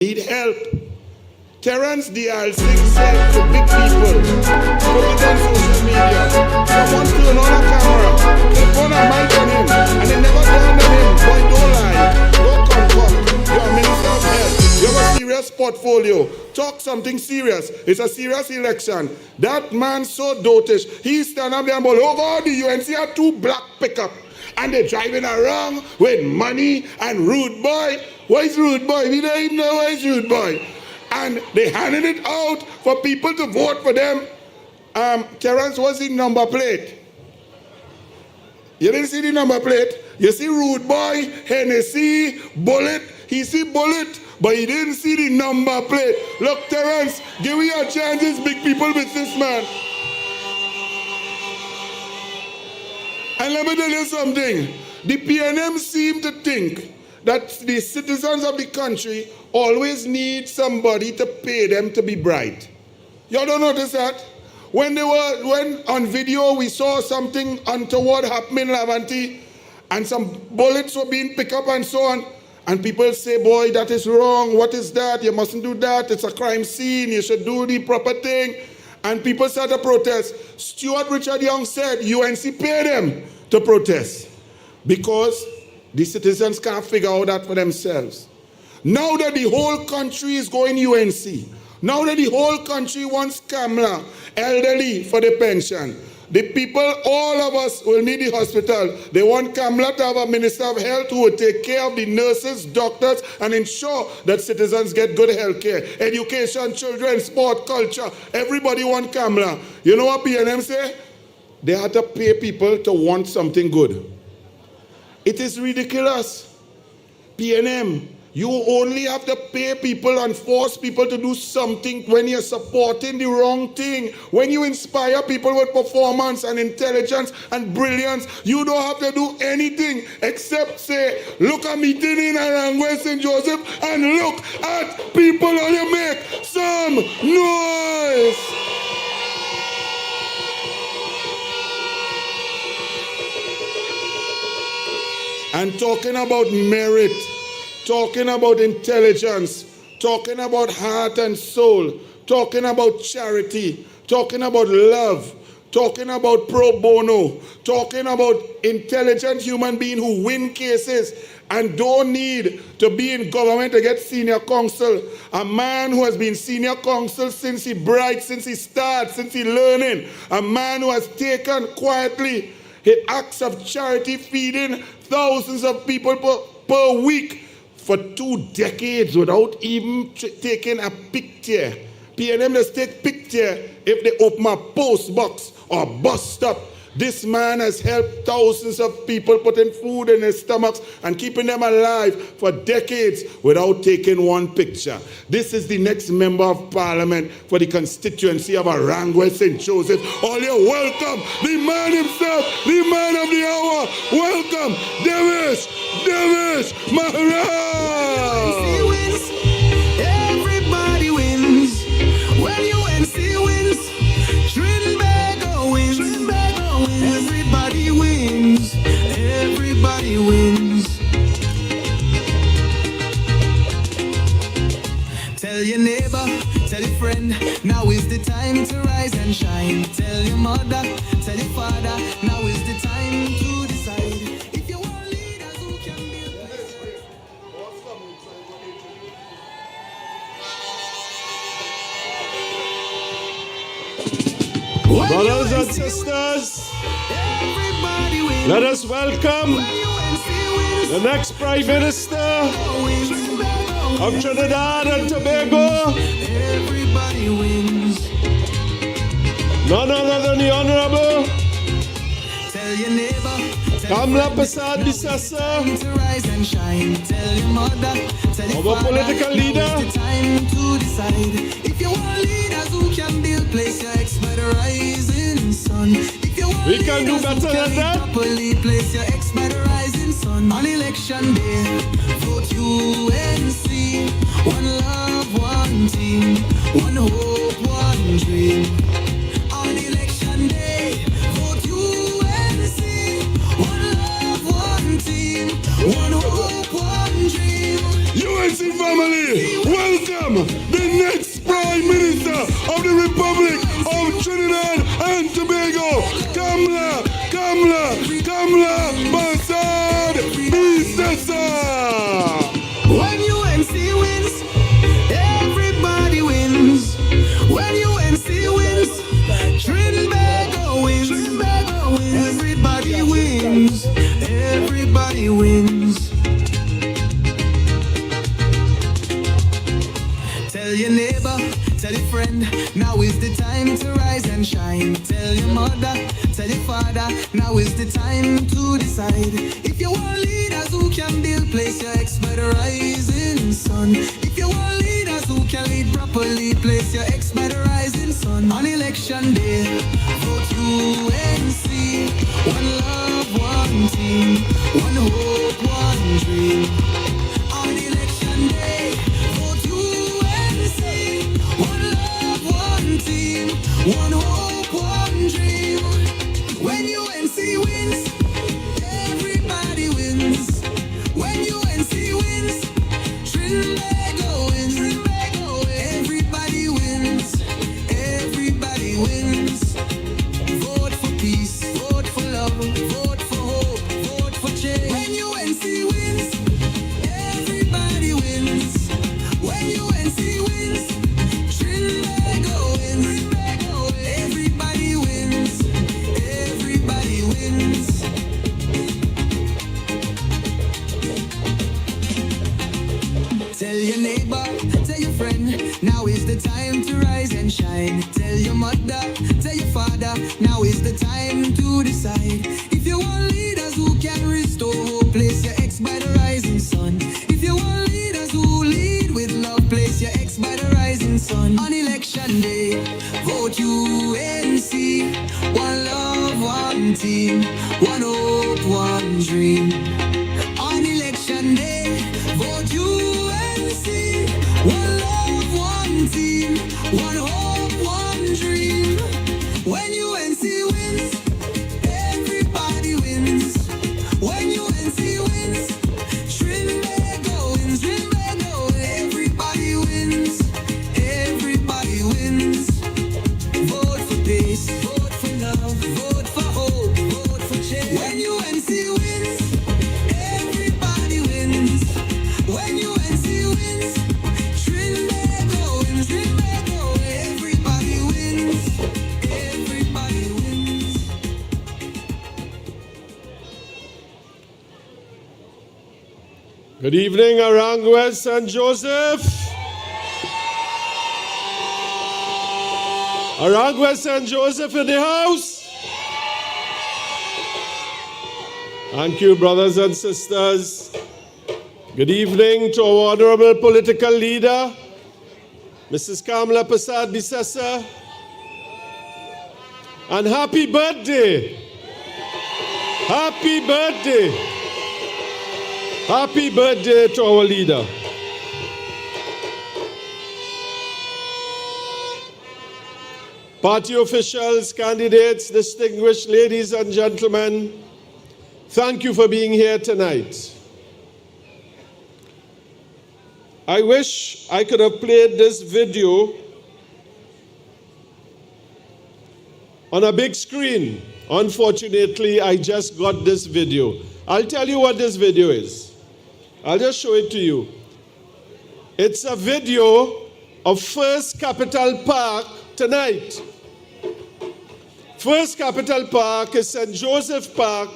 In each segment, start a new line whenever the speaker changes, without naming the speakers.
need help. Terrence D.R. sings help to big people. Put it on social media. Someone turn on a camera, clip on a mic on him, and it never dawned on him. Boy, don't lie. Don't come. You're a minister of health. You have a serious portfolio. Talk something serious. It's a serious election. That man so dotish. He stand up there and oh God, the UNC have 2 black pickup. And they're driving around with money and rude boy. Why is rude boy? We don't even know why is rude boy. And they handed it out for people to vote for them. Terrence, what's the number plate? You didn't see the number plate? You see rude boy, Hennessy, bullet. He see bullet, but he didn't see the number plate. Look, Terrence, give me your chances, big people with this man. And let me tell you something. The PNM seem to think that the citizens of the country always need somebody to pay them to be bright. Y'all don't notice that? When on video we saw something untoward happening in Lavanti, and some bullets were being picked up and so on, and people say, boy, that is wrong. What is that? You mustn't do that. It's a crime scene. You should do the proper thing. And people started to protest. Stuart Richard Young said UNC paid them to protest because the citizens can't figure out that for themselves. Now that the whole country is going UNC, now that the whole country wants Kamla, elderly for the pension, the people, all of us will need the hospital. They want Kamla to have a minister of health who will take care of the nurses, doctors, and ensure that citizens get good health care. Education, children, sport, culture. Everybody want Kamla. You know what PNM say? They have to pay people to want something good. It is ridiculous. PNM, you only have to pay people and force people to do something when you're supporting the wrong thing. When you inspire people with performance and intelligence and brilliance, you don't have to do anything except say, look at meeting in Arangwe St. Joseph and look at people and you make some noise. And talking about merit, talking about intelligence, talking about heart and soul, talking about charity, talking about love, talking about pro bono, talking about intelligent human beings who win cases and don't need to be in government to get senior counsel. A man who has been senior counsel since he bright, since he started, since he learning. A man who has taken quietly his acts of charity, feeding thousands of people per week for 2 decades without even taking a picture. PNM just take picture if they open a post box or bus stop. This man has helped thousands of people putting food in their stomachs and keeping them alive for decades without taking one picture. This is the next member of parliament for the constituency of Arangwe St. Joseph. All you welcome, the man himself, the man of the hour. Welcome, Davis Maharaj.
Everybody wins. When UNC wins, Trinbago wins. Everybody wins. Everybody wins. Tell your neighbor, tell your friend, now is the time to rise and shine. Tell your mother, tell your father, now is the time to decide. If you want leaders who can build.
Brothers and sisters, let us welcome the next Prime Minister of Trinidad and Tobago,
Everybody wins.
none other than the Honorable
Tell your neighbor,
Kamla Prasad Bisasa,
to rise and shine. Tell your mother, tell your
our
father,
political
now
leader.
is the time to decide. If you want leaders who can build, place your ex by the rising sun. If you want
We can do
leaders who
better
can
than
lead
that.
properly, place your ex by the rising sun. On election day, vote UNC. One love, one team, one hope, one dream. On election day, vote UNC. One love, one team, one hope, one dream.
UNC family, welcome. welcome the next Prime Minister of the Republic of Trinidad and Tobago, Kamla Bassad Bisesa.
When UNC wins, everybody wins. When UNC wins, Trinbago wins. Everybody wins. Everybody wins. Tell your neighbor, tell your friend, now is the time to rise and shine. Tell your mother, tell your father, now is the time to decide. If you want leaders who can build, place your ex by the rising sun. If you want leaders who can lead properly, place your ex by the rising sun. On election day, vote UNC. One love, one team, one hope, one dream. On election day, vote UNC. One love, one team, one hope, one dream. When UNC wins, everybody wins. When UNC wins, Trinbago wins. Everybody wins. Everybody wins. Vote for peace. Vote for love. Vote for hope. Vote for change. When UNC wins, everybody wins. When UNC wins, Trinbago wins. Everybody wins. Everybody wins. Tell your neighbor, tell your friend, now is the time to rise and shine. Tell your mother, tell your father, now is the time to decide. If you want leaders who can restore hope, place your ex by the rising sun. If you want leaders who lead with love, place your ex by the rising sun. On election day, vote UNC. One love, one team, one hope, one dream. On election day, vote UNC. One love, one team, one hope, one dream. When UNC wins, everybody wins. When UNC wins, Trinbago wins. Everybody wins. Everybody wins. Vote for peace. Vote for love. Vote for hope. Vote for change. When UNC wins, everybody wins. When UNC wins, Trinbago wins. Everybody wins. Everybody wins.
Good evening, Aranguez St. Joseph. Aranguez St. Joseph in the house. Thank you, brothers and sisters. Good evening to our honorable political leader, Mrs. Kamla Bassad Bisesa. And happy birthday. Happy birthday. Happy birthday to our leader. Party officials, candidates, distinguished ladies and gentlemen, thank you for being here tonight. I wish I could have played this video on a big screen. Unfortunately, I just got this video. I'll tell you what this video is. I'll just show it to you. It's a video of First Capital Park tonight. First Capital Park is St. Joseph Park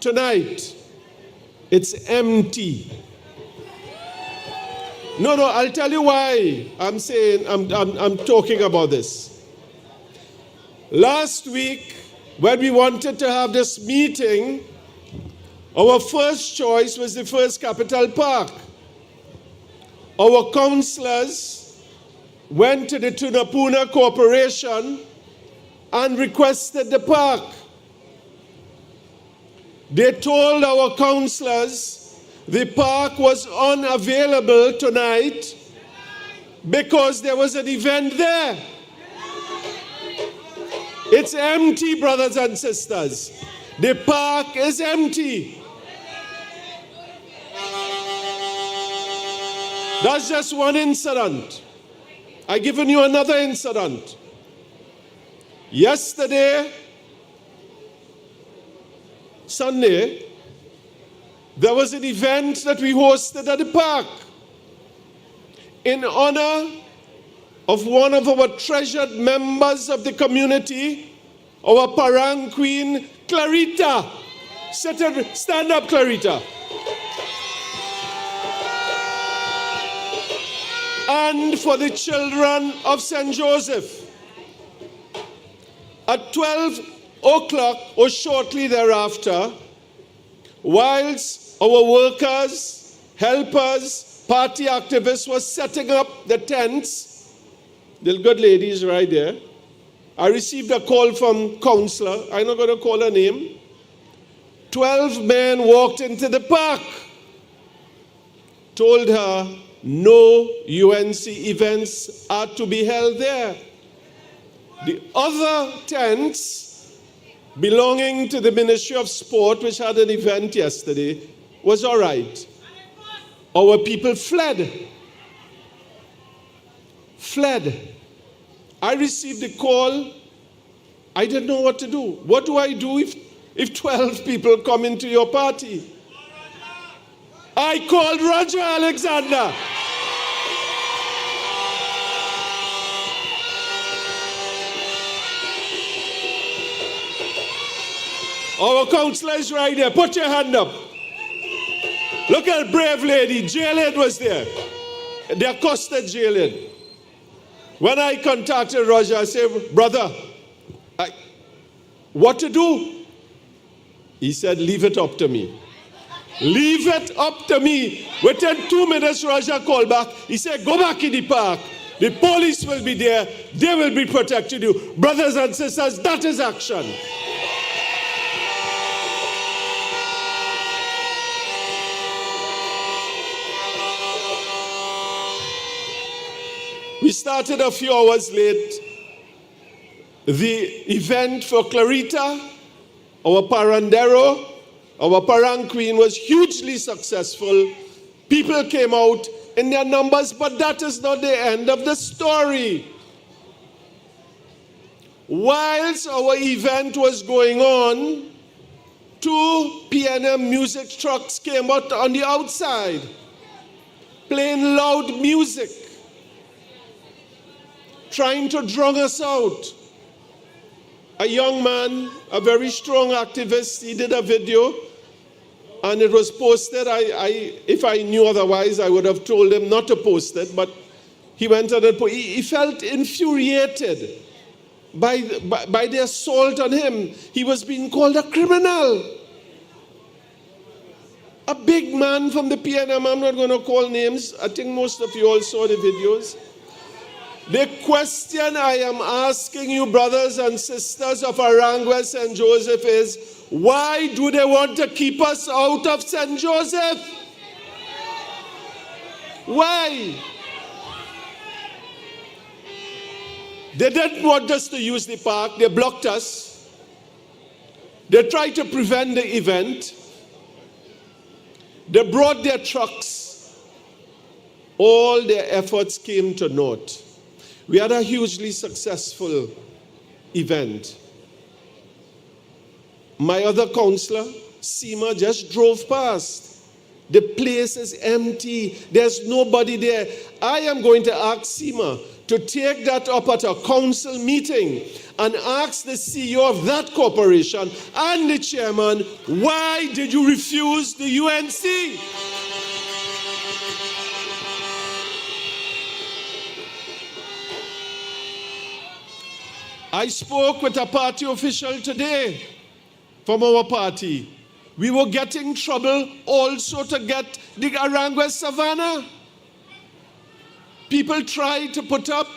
tonight. It's empty. No, I'll tell you why I'm talking about this. Last week, when we wanted to have this meeting, our first choice was the First Capital Park. Our councillors went to the Tunapuna Corporation and requested the park. They told our councillors the park was unavailable tonight because there was an event there. It's empty, brothers and sisters. The park is empty. That's just one incident. I've given you another incident. Yesterday, Sunday, there was an event that we hosted at the park in honor of one of our treasured members of the community, our Parang Queen, Clarita. Stand up, Clarita. And for the children of St. Joseph. At 12 o'clock or shortly thereafter, whilst our workers, helpers, party activists were setting up the tents, the good lady is right there, I received a call from counselor, I'm not going to call her name. 12 men walked into the park, told her no UNC events are to be held there. The other tents belonging to the Ministry of Sport, which had an event yesterday, was all right. Our people fled. I received a call. I didn't know what to do. What do I do if 12 people come into your party? I called Roger Alexander. Our counselor is right there. Put your hand up. Look at brave lady. Jailhead was there. They accosted Jailhead. When I contacted Roger, I said, brother, what to do? He said, leave it up to me. Leave it up to me. Within 2 minutes, Roger called back. He said, go back in the park. The police will be there. They will be protecting you. Brothers and sisters, that is action. We started a few hours late. The event for Clarita, our Parandero, our Parang Queen, was hugely successful. People came out in their numbers, but that is not the end of the story. Whilst our event was going on, 2 PNM music trucks came out on the outside, playing loud music, trying to drown us out. A young man, a very strong activist, he did a video and it was posted. If I knew otherwise, I would have told him not to post it, but he went on and he felt infuriated by the assault on him. He was being called a criminal. A big man from the PNM, I'm not going to call names. I think most of you all saw the videos. The question I am asking you, brothers and sisters of Arangua St. Joseph, is why do they want to keep us out of St. Joseph? Why? They didn't want us to use the park. They blocked us. They tried to prevent the event. They brought their trucks. All their efforts came to naught. We had a hugely successful event. My other counselor, Seema, just drove past. The place is empty. There's nobody there. I am going to ask Seema to take that up at a council meeting and ask the CEO of that corporation and the chairman, why did you refuse the UNC? I spoke with a party official today from our party. We were getting trouble also to get the Arangua Savannah. People tried to put up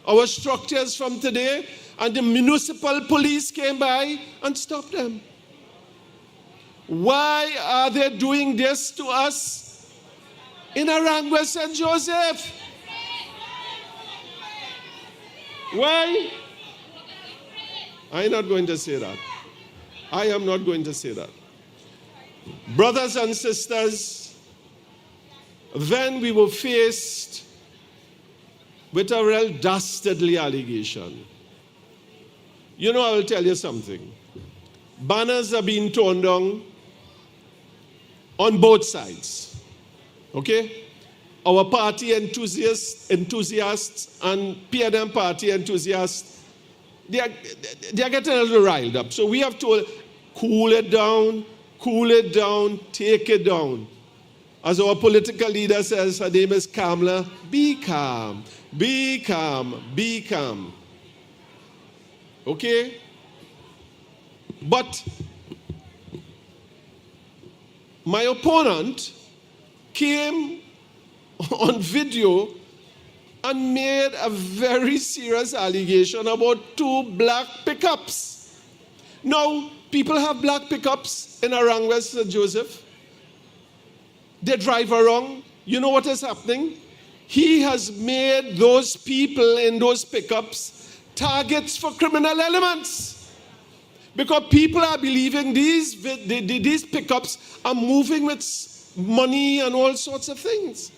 our structures from today, and the municipal police came by and stopped them. Why are they doing this to us in Arangua St. Joseph? Why? I'm not going to say that. I am not going to say that. Brothers and sisters, then we were faced with a real dastardly allegation. You know, I will tell you something. Banners are being torn down on both sides. Okay? Our party enthusiasts and PNM party enthusiasts, they are getting a little riled up. So we have to cool it down, take it down. As our political leader says, her name is Kamala, be calm, be calm, be calm. Okay? But my opponent came on video and made a very serious allegation about 2 black pickups. Now, people have black pickups in around West St. Joseph. They drive around. You know what is happening? He has made those people in those pickups targets for criminal elements. Because people are believing these pickups are moving with money and all sorts of things.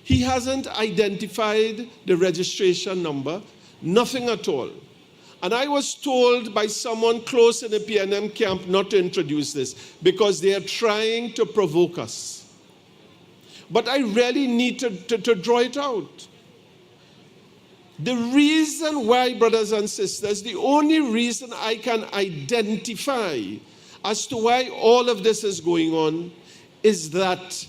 He hasn't identified the registration number, nothing at all. And I was told by someone close in the PNM camp not to introduce this because they are trying to provoke us. But I really need to draw it out. The reason why, brothers and sisters, the only reason I can identify as to why all of this is going on is that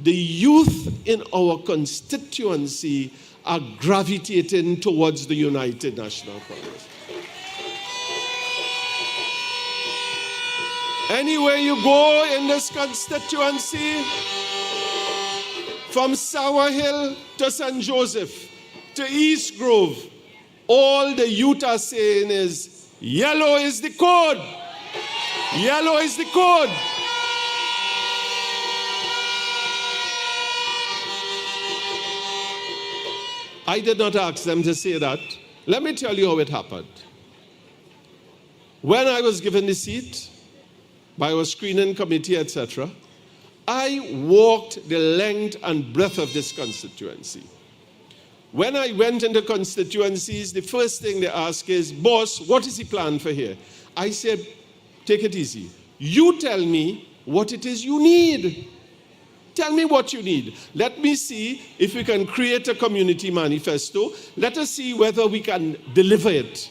the youth in our constituency are gravitating towards the United National Congress. Anywhere you go in this constituency, from Sour Hill to St. Joseph to East Grove, all the youth are saying is, yellow is the code. Yellow is the code. I did not ask them to say that. Let me tell you how it happened. When I was given the seat by our screening committee, etc., I walked the length and breadth of this constituency. When I went into constituencies, the first thing they ask is, boss, what is the plan for here? I said, take it easy. You tell me what it is you need. Tell me what you need. Let me see if we can create a community manifesto. Let us see whether we can deliver it.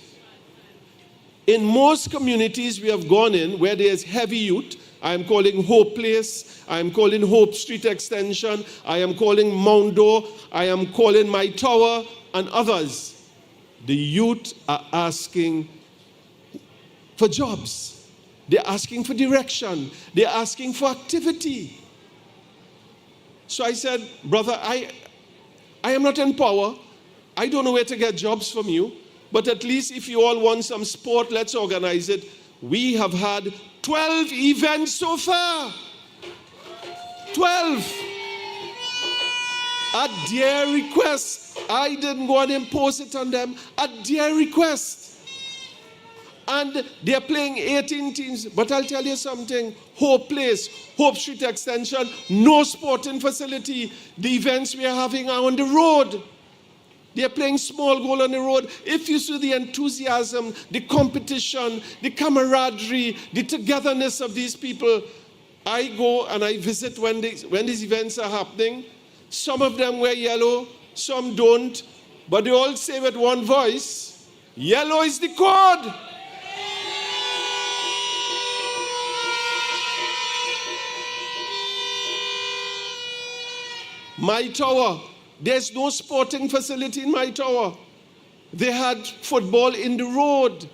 In most communities we have gone in where there's heavy youth, I am calling Hope Place, I am calling Hope Street Extension, I am calling Mondo, I am calling My Tower, and others. The youth are asking for jobs. They're asking for direction. They're asking for activity. So I said, brother, I am not in power. I don't know where to get jobs from you. But at least if you all want some sport, let's organize it. We have had 12 events so far. 12. At their request. I didn't go and impose it on them. At their request. And they're playing 18 teams. But I'll tell you something. Hope Place, Hope Street Extension, no sporting facility. The events we are having are on the road. They're playing small goal on the road. If you see the enthusiasm, the competition, the camaraderie, the togetherness of these people, I go and I visit when these events are happening. Some of them wear yellow, some don't, but they all say with one voice, yellow is the code. My Tower. There's no sporting facility in My Tower. They had football in the road.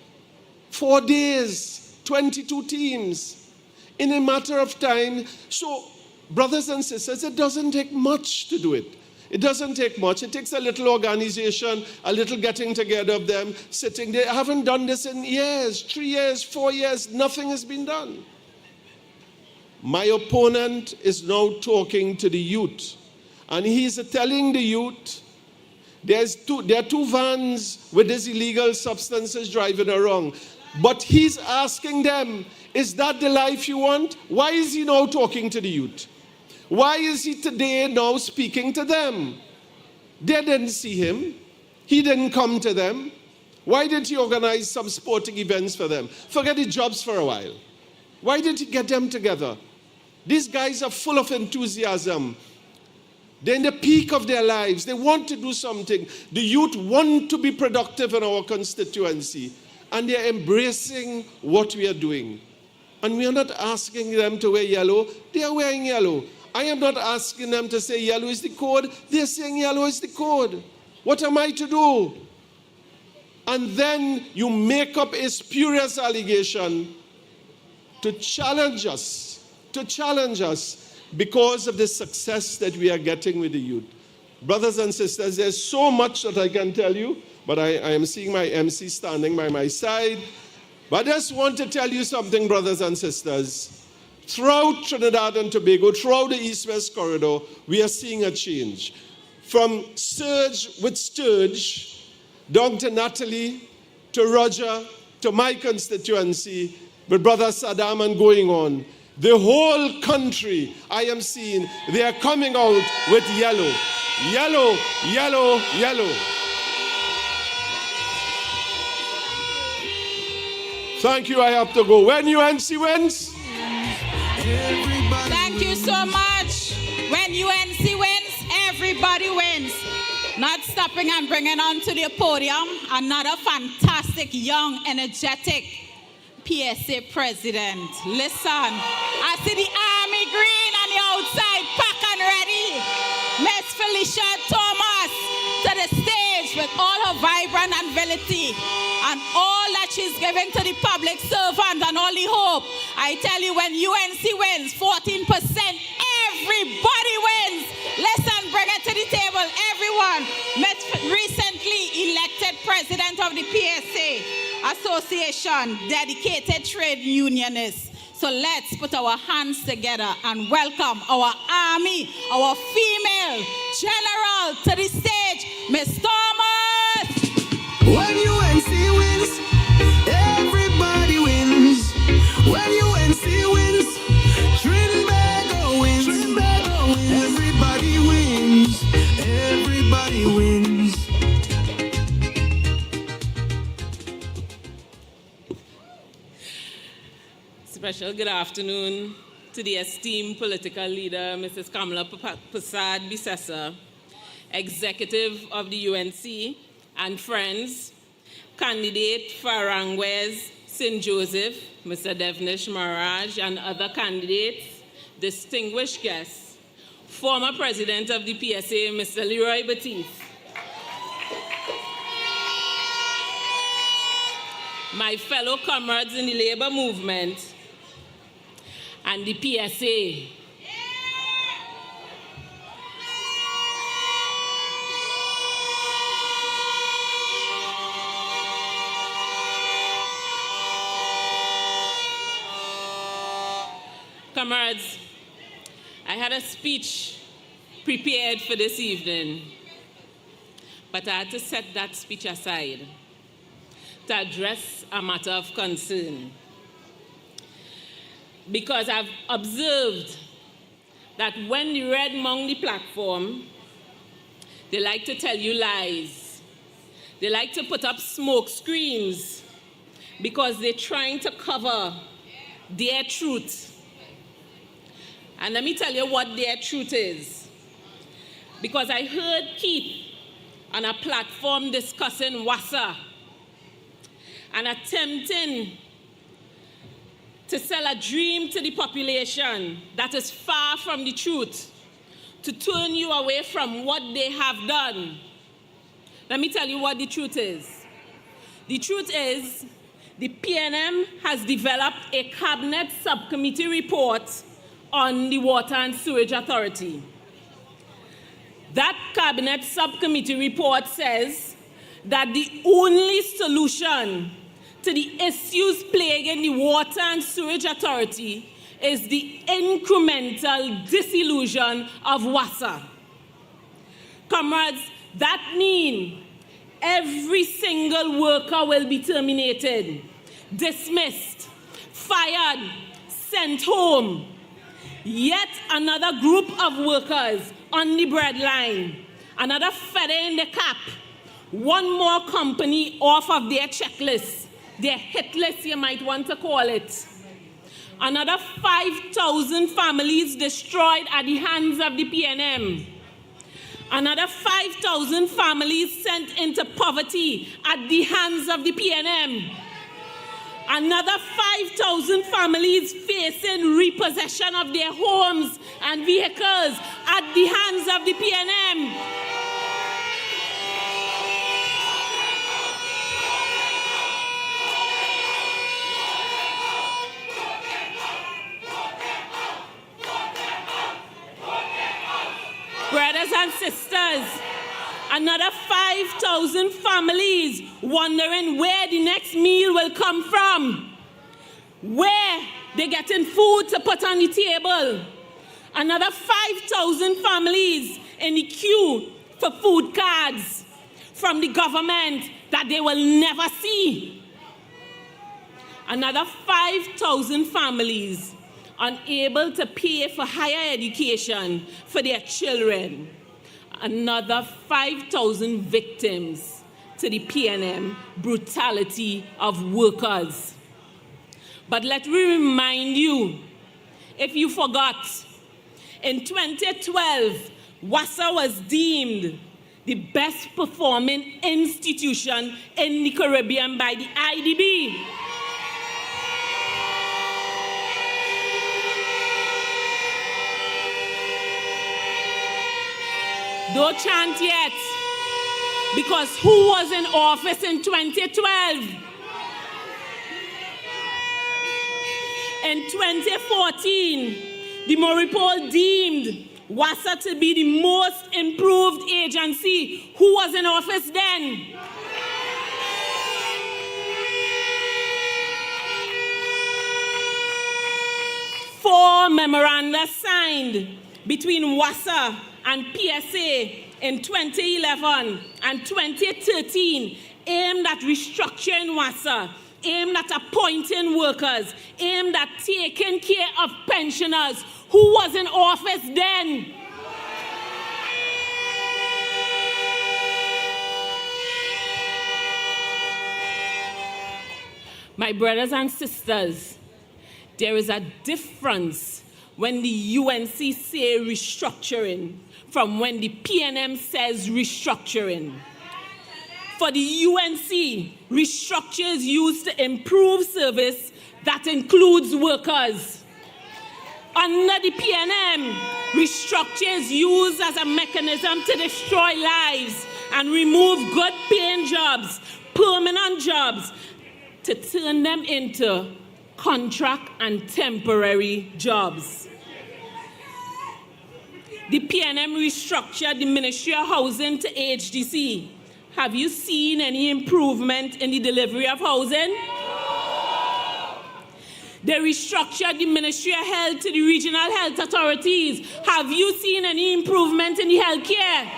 4 days, 22 teams. In a matter of time. So, brothers and sisters, it doesn't take much to do it. It doesn't take much. It takes a little organization, a little getting together of them, sitting there. I haven't done this in years, 3 years, 4 years. Nothing has been done. My opponent is now talking to the youth. And he's telling the youth, there are 2 vans with these illegal substances driving around. But he's asking them, is that the life you want? Why is he now talking to the youth? Why is he today now speaking to them? They didn't see him. He didn't come to them. Why didn't he organize some sporting events for them? Forget the jobs for a while. Why didn't he get them together? These guys are full of enthusiasm. They're in the peak of their lives. They want to do something. The youth want to be productive in our constituency. And they're embracing what we are doing. And we are not asking them to wear yellow. They are wearing yellow. I am not asking them to say yellow is the code. They're saying yellow is the code. What am I to do? And then you make up a spurious allegation to challenge us because of the success that we are getting with the youth. Brothers and sisters, there's so much that I can tell you, but I am seeing my MC standing by my side. But I just want to tell you something, brothers and sisters. Throughout Trinidad and Tobago, throughout the East-West corridor, we are seeing a change. From Serge with Sturge, down to Natalie, to Roger, to my constituency, with Brother Saddam and going on. The whole country, I am seeing, they are coming out with yellow. Yellow, yellow, yellow. Thank you, I have to go. When UNC wins?
Thank you so much. When UNC wins, everybody wins. Not stopping and bringing on to the podium another fantastic, young, energetic PSA president. Listen, I see the army green on the outside, pack and ready. Miss Felicia Thomas to the stage with all her vibrant and ability and all that she's giving to the public servant and all the hope. I tell you, when UNC wins, 14%, everybody wins. Listen, bring it to the table, everyone. Miss recently elected president of the PSA Association, dedicated trade unionist. So let's put our hands together and welcome our army, our female general to the stage, Miss Thomas.
When UNC wins, everybody wins. When UNC wins, Trinbago wins. Trinbago wins. Everybody wins. Everybody wins.
Special good afternoon to the esteemed political leader, Mrs. Kamala Prasad Bisesa, executive of the UNC, and friends, candidate for Arangwes St. Joseph, Mr. Devnish Maharaj, and other candidates, distinguished guests, former president of the PSA, Mr. Leroy Batiste, my fellow comrades in the labor movement, and the PSA. Comrades, I had a speech prepared for this evening, but I had to set that speech aside to address a matter of concern. Because I've observed that when the red among the platform, they like to tell you lies. They like to put up smoke screens because they're trying to cover their truth. And let me tell you what their truth is. Because I heard Keith on a platform discussing WASA and attempting to sell a dream to the population that is far from the truth, to turn you away from what they have done. Let me tell you what the truth is. The truth is, the PNM has developed a cabinet subcommittee report on the Water and Sewage Authority. That cabinet subcommittee report says that the only solution to the issues plaguing the Water and Sewage Authority is the incremental disillusion of WASA. Comrades, that means every single worker will be terminated, dismissed, fired, sent home. Yet another group of workers on the breadline, another feather in the cap, one more company off of their checklist, their hit list, you might want to call it. Another 5,000 families destroyed at the hands of the PNM. Another 5,000 families sent into poverty at the hands of the PNM. Another 5,000 families facing repossession of their homes and vehicles at the hands of the PNM. Brothers and sisters, another 5,000 families wondering where the next meal will come from, where they're getting food to put on the table. Another 5,000 families in the queue for food cards from the government that they will never see. Another 5,000 families unable to pay for higher education for their children. Another 5,000 victims to the PNM brutality of workers. But let me remind you, if you forgot, in 2012, WASA was deemed the best performing institution in the Caribbean by the IDB. Don't chant yet, because who was in office in 2012? In 2014, the Moripol deemed WASA to be the most improved agency. Who was in office then? Four memoranda signed between WASA and PSA in 2011 and 2013 aimed at restructuring WASA, aimed at appointing workers, aimed at taking care of pensioners. Who was in office then? My brothers and sisters, there is a difference when the UNC say restructuring from when the PNM says restructuring. For the UNC, restructure is used to improve service that includes workers. Under the PNM, restructure is used as a mechanism to destroy lives and remove good paying jobs, permanent jobs, to turn them into contract and temporary jobs. The PNM restructured the Ministry of Housing to HDC. Have you seen any improvement in the delivery of housing? They restructured the Ministry of Health to the regional health authorities. Have you seen any improvement in the health care?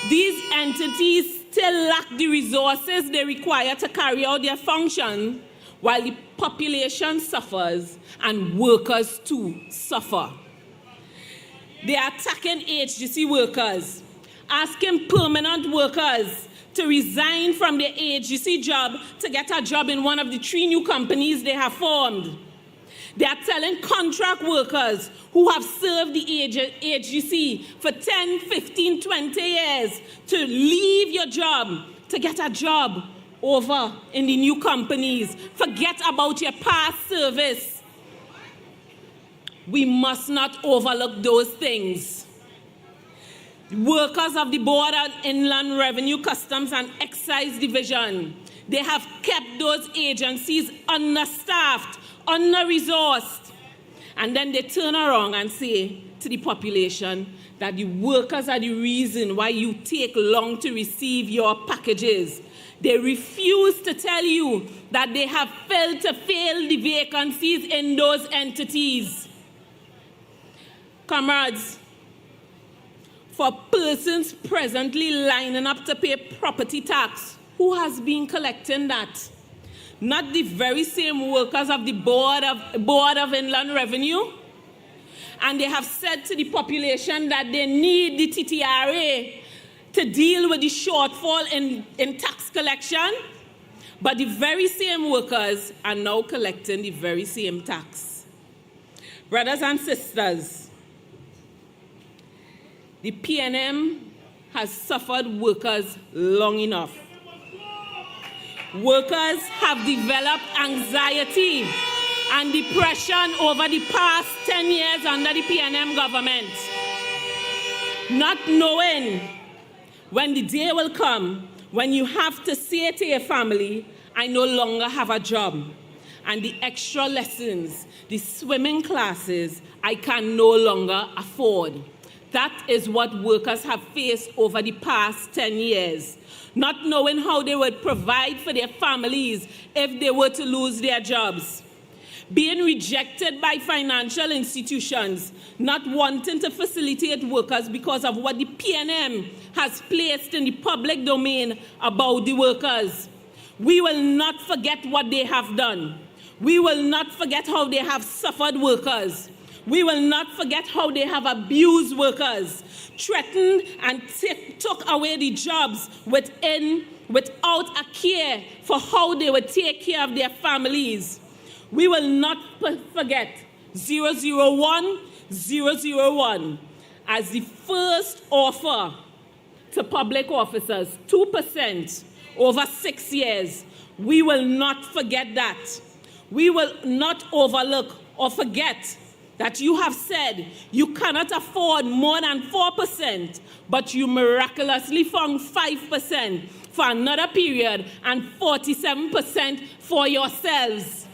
These entities still lack the resources they require to carry out their function, while the population suffers and workers too suffer. They are attacking HGC workers, asking permanent workers to resign from their HGC job to get a job in one of the 3 new companies they have formed. They are telling contract workers who have served the HGC for 10, 15, 20 years to leave your job to get a job over in the new companies. Forget about your past service. We must not overlook those things. Workers of the Board of Inland Revenue, Customs and Excise Division, they have kept those agencies understaffed, under-resourced. And then they turn around and say to the population that the workers are the reason why you take long to receive your packages. They refuse to tell you that they have failed to fill the vacancies in those entities. Comrades, for persons presently lining up to pay property tax, who has been collecting that? not the very same workers of the Board of Inland Revenue. And they have said to the population that they need the TTRA to deal with the shortfall in tax collection. But the very same workers are now collecting the very same tax. Brothers and sisters, the PNM has suffered workers long enough. Workers have developed anxiety and depression over the past 10 years under the PNM government, not knowing when the day will come when you have to say to your family, I no longer have a job, and the extra lessons, the swimming classes, I can no longer afford. That is what workers have faced over the past 10 years, not knowing how they would provide for their families if they were to lose their jobs. Being rejected by financial institutions, not wanting to facilitate workers because of what the PNM has placed in the public domain about the workers. We will not forget what they have done. We will not forget how they have suffered workers. We will not forget how they have abused workers, threatened and took away the jobs without a care for how they would take care of their families. We will not forget 001 as the first offer to public officers, 2% over 6 years. We will not forget that. We will not overlook or forget that you have said you cannot afford more than 4%, but you miraculously found 5% for another period and 47% for yourselves.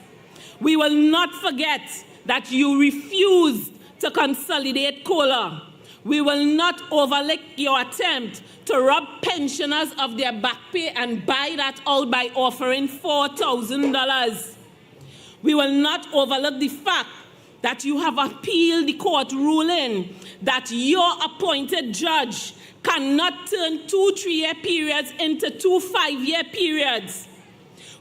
We will not forget that you refused to consolidate COLA. We will not overlook your attempt to rob pensioners of their back pay and buy that out by offering $4,000. We will not overlook the fact that you have appealed the court ruling that your appointed judge cannot turn 2 3-year periods into 2 5-year periods.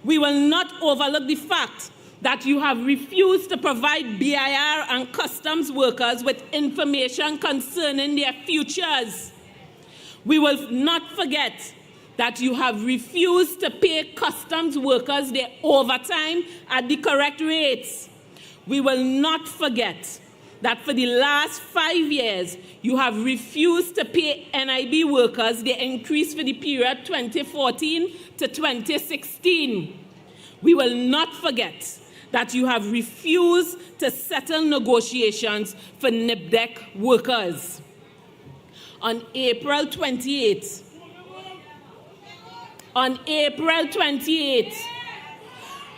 We will not overlook the fact that you have refused to provide BIR and customs workers with information concerning their futures. We will not forget that you have refused to pay customs workers their overtime at the correct rates. We will not forget that for the last 5 years, you have refused to pay NIB workers their increase for the period 2014 to 2016. We will not forget that you have refused to settle negotiations for NIBDEC workers. On April 28th,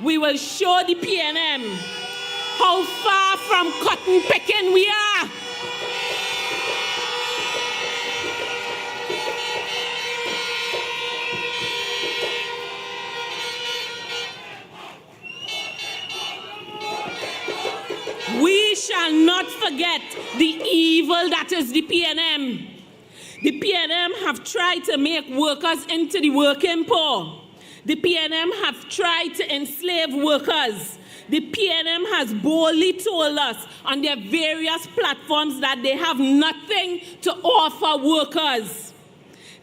we will show the PNM how far from cotton picking we are. We shall not forget the evil that is the PNM. The PNM have tried to make workers into the working poor. The PNM have tried to enslave workers. The PNM has boldly told us on their various platforms that they have nothing to offer workers.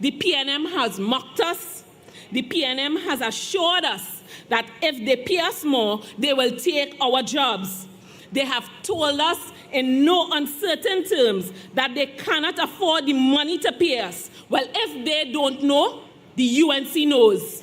The PNM has mocked us. The PNM has assured us that if they pay us more, they will take our jobs. They have told us in no uncertain terms that they cannot afford the money to pay us. Well, if they don't know, the UNC knows.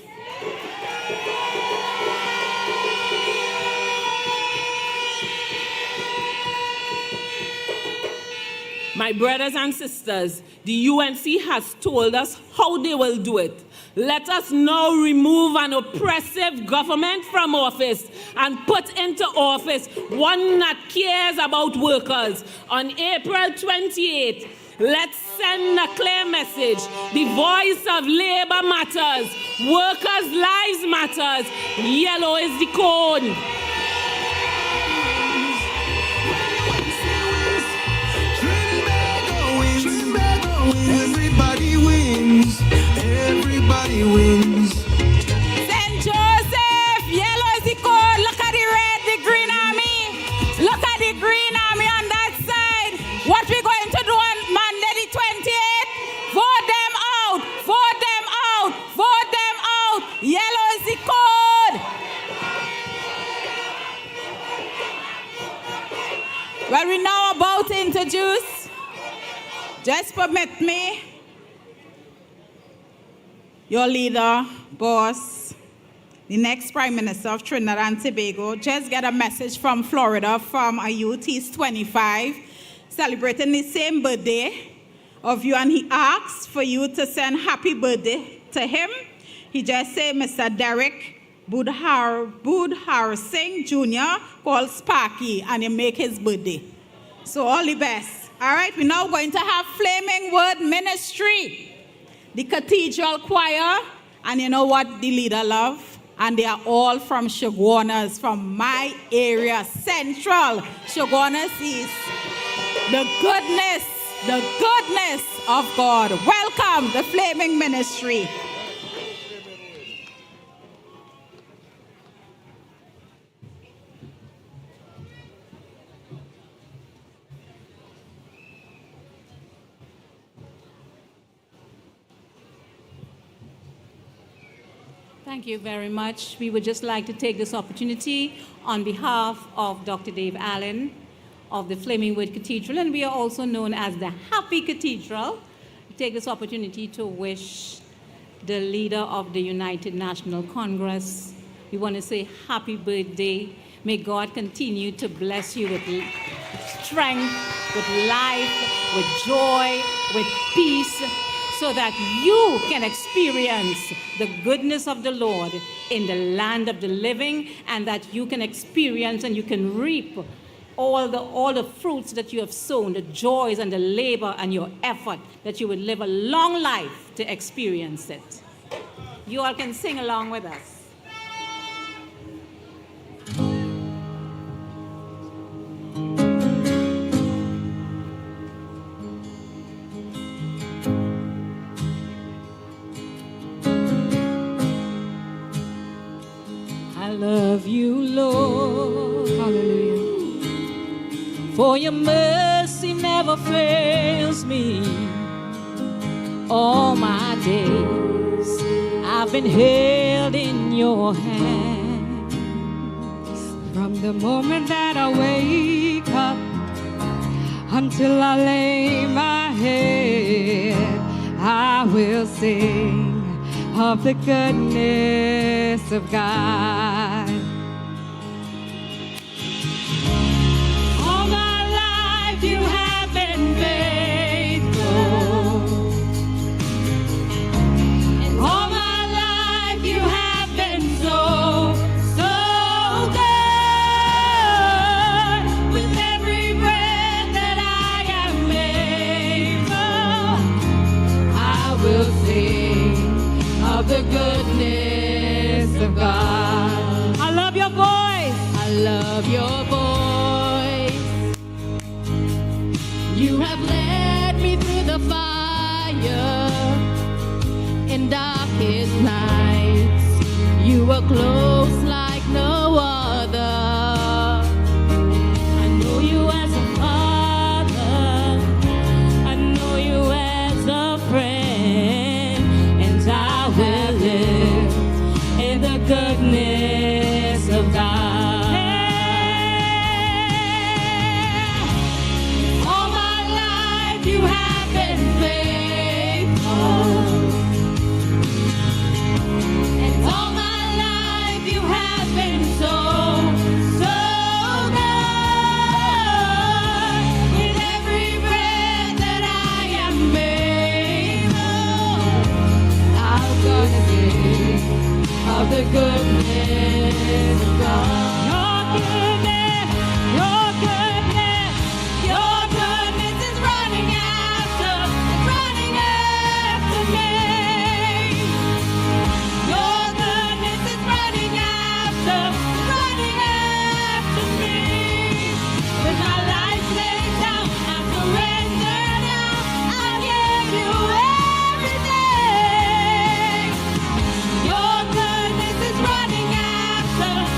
My brothers and sisters, the UNC has told us how they will do it. Let us now remove an oppressive government from office and put into office one that cares about workers. On April 28th, let's send a clear message. The voice of labor matters. Workers' lives matters. Yellow is the code.
Everybody wins. Everybody wins.
St. Joseph, yellow is Well, we now about to introduce, just permit me, your leader, boss, the next Prime Minister of Trinidad and Tobago. Just get a message from Florida from a youth. He's 25, celebrating the same birthday of you, and he asks for you to send happy birthday to him. He just say Mr. Derek Budhar Singh Jr. called Sparky, and he make his birthday. So all the best. All right, we're now going to have Flaming Word Ministry, the Cathedral Choir, and you know what the leader love? And they are all from Shoguanas, from my area, Central Shoguanas East. The goodness of God. Welcome, the Flaming Ministry.
Thank you very much. We would just like to take this opportunity on behalf of Dr. Dave Allen of the Flaming Word Cathedral, and we are also known as the Happy Cathedral. We take this opportunity to wish the leader of the United National Congress, we want to say happy birthday. May God continue to bless you with strength, with life, with joy, with peace, so that you can experience the goodness of the Lord in the land of the living, and that you can experience and you can reap all the fruits that you have sown, the joys and the labor and your effort, that you would live a long life to experience it. You all can sing along with us.
I love you, Lord. Hallelujah. For your mercy never fails me. All my days I've been held in your hands. From the moment that I wake up until I lay my head, I will sing of the goodness of God. All my life you have been faithful, and all my life you have been so, so good. With every breath that I am able, I will sing of the goodness of God. I love your voice. I love your voice. You have led me through the fire in darkest nights. You were close like no other. I know you as a father. I know you as a friend. And I will live in the goodness of God. All my life you have been faithful, and all my life you have been so, so good. With every breath that I am able, I'm gonna sing of the goodness of God. Your goodness, your goodness, your goodness is running after me. Your goodness is running after me. With my life laid down, I surrender now. I give you everything. Your goodness is running after me.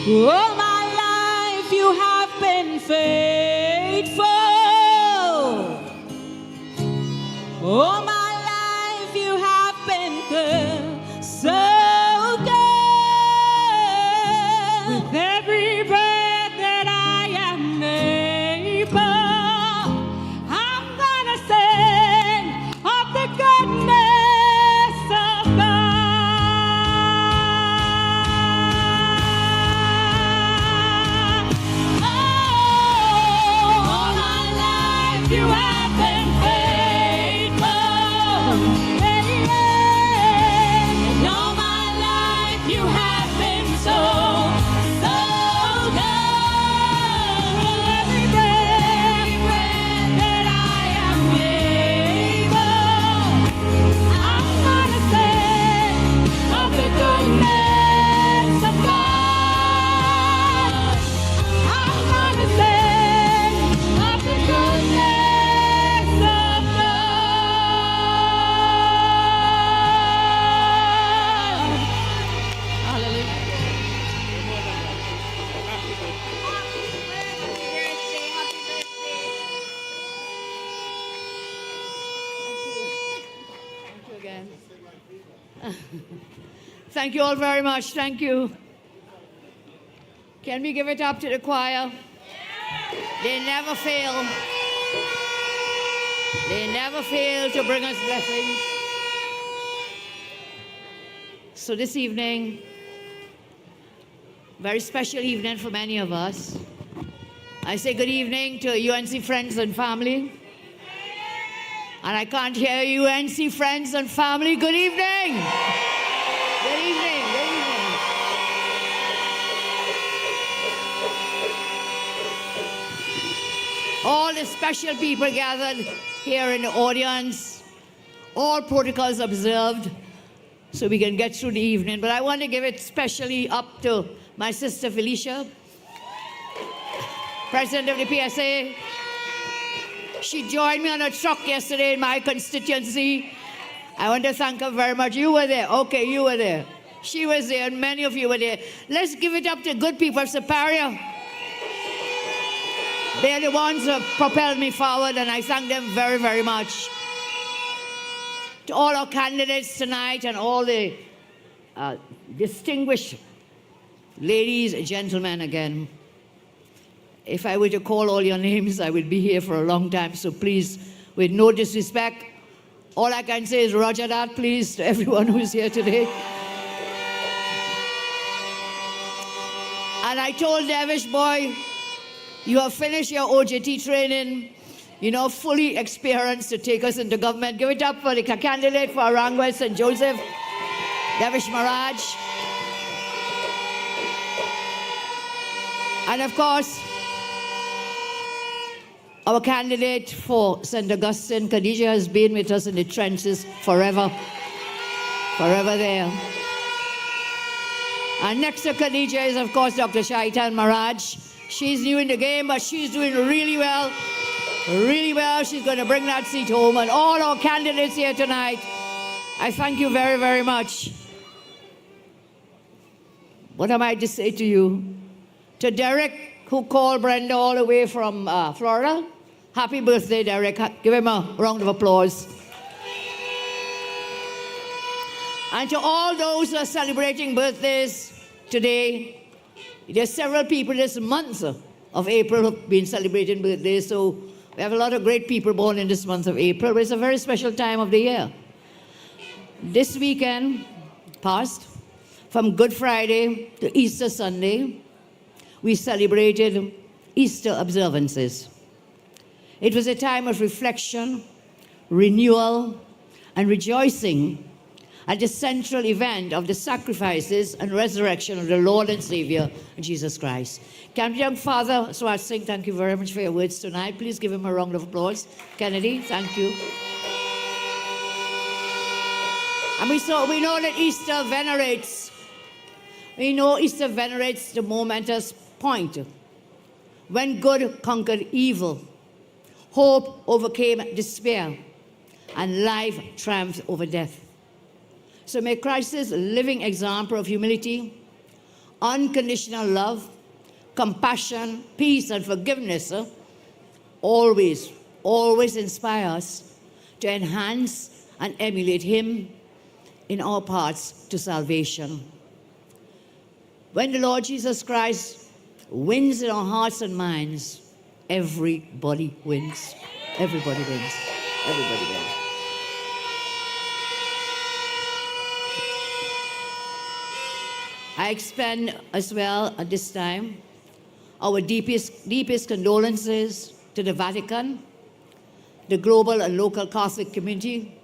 All my life you have been faithful. All my life you have been good, so good. With every breath that I am able, I'm gonna sing of the goodness of God. Oh, all my life you have been faithful. And all my life you have been so, so good. Every breath that I am able, I'm gonna sing of the goodness of God. I'm gonna sing of the goodness of God. Hallelujah.
Thank you again. Thank you all very much. Thank you. Can we give it up to the choir? They never fail. They never fail to bring us blessings. So this evening, very special evening for many of us. I say good evening to UNC friends and family. And I can't hear UNC friends and family. Good evening. Good evening. Good evening. All the special people gathered here in the audience, all protocols observed, so we can get through the evening. But I want to give it specially up to my sister Felicia, President of the PSA. She joined me on a truck yesterday in my constituency. I want to thank her very much. You were there. Okay, you were there. She was there, and many of you were there. Let's give it up to good people of Superior. They're the ones who have propelled me forward, and I thank them very, very much. To all our candidates tonight and all the distinguished ladies and gentlemen again. If I were to call all your names, I would be here for a long time, so please, with no disrespect, all I can say is roger that, please, to everyone who's here today. And I told Davish boy, you have finished your OJT training, you know, fully experienced to take us into government. Give it up for the candidate for Arangwa St. Joseph, Davish Maharaj. And of course, our candidate for St. Augustine, Khadija, has been with us in the trenches forever. Forever there. And next to Khadija is, of course, Dr. Shaitan Maharaj. She's new in the game, but she's doing really well. Really well. She's going to bring that seat home. And all our candidates here tonight, I thank you very, very much. What am I to say to you? To Derek, who called Brenda all the way from Florida. Happy birthday, Derek. Give him a round of applause. And to all those who are celebrating birthdays today, there's several people this month of April who have been celebrating birthdays, so we have a lot of great people born in this month of April, but it's a very special time of the year. This weekend past, from Good Friday to Easter Sunday, we celebrated Easter observances. It was a time of reflection, renewal, and rejoicing at the central event of the sacrifices and resurrection of the Lord and Savior, Jesus Christ. Can young Father Swat Singh, thank you very much for your words tonight. Please give him a round of applause. Kennedy, thank you. And we know that Easter venerates the momentous point when good conquered evil, hope overcame despair, and life triumphed over death. So may Christ's living example of humility, unconditional love, compassion, peace, and forgiveness always, always inspire us to enhance and emulate Him in our paths to salvation. When the Lord Jesus Christ wins in our hearts and minds, everybody wins. Everybody wins. Everybody wins. I extend as well at this time our deepest condolences to the Vatican, the global and local Catholic community,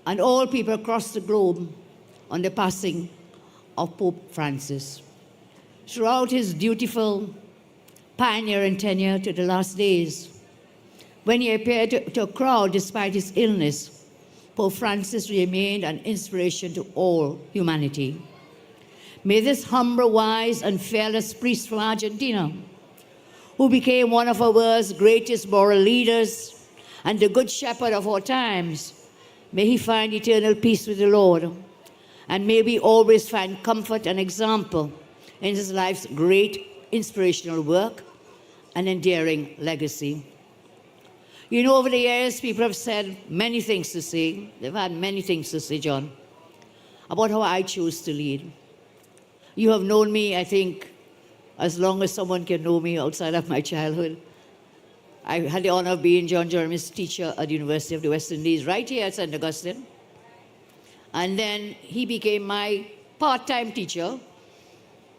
and all people across the globe on the passing of Pope Francis. Throughout his dutiful pioneering tenure to the last days, when he appeared to a crowd despite his illness, Pope Francis remained an inspiration to all humanity. May this humble, wise, and fearless priest from Argentina, who became one of our world's greatest moral leaders and the good shepherd of our times, may he find eternal peace with the Lord, and may we always find comfort and example in his life's great inspirational work and endearing legacy. You know, over the years, people have said many things to say. They've had many things to say, John, about how I choose to lead. You have known me, I think, as long as someone can know me outside of my childhood. I had the honor of being John Jeremy's teacher at the University of the West Indies, right here at St. Augustine. And then he became my part-time teacher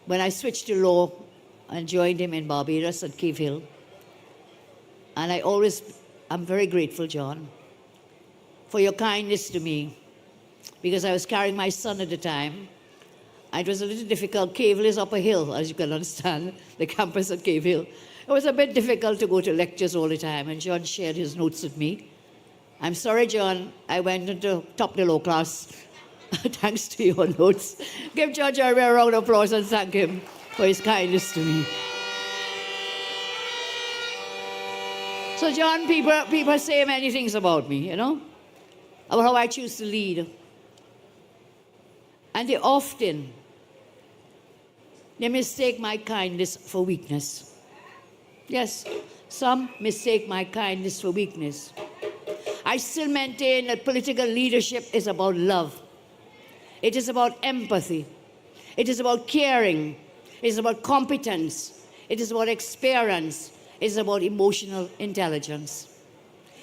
when I switched to law and joined him in Barbados at Cave Hill. And I'm very grateful, John, for your kindness to me, because I was carrying my son at the time. And it was a little difficult. Cave Hill is up a hill, as you can understand, the campus at Cave Hill. It was a bit difficult to go to lectures all the time, and John shared his notes with me. I'm sorry, John, I went into top the law class thanks to your notes. Give John Jeremy a round of applause and thank him for his kindness to me. So, John, people say many things about me, about how I choose to lead. And they mistake my kindness for weakness. Yes, some mistake my kindness for weakness. I still maintain that political leadership is about love. It is about empathy. It is about caring. It is about competence. It is about experience. It is about emotional intelligence.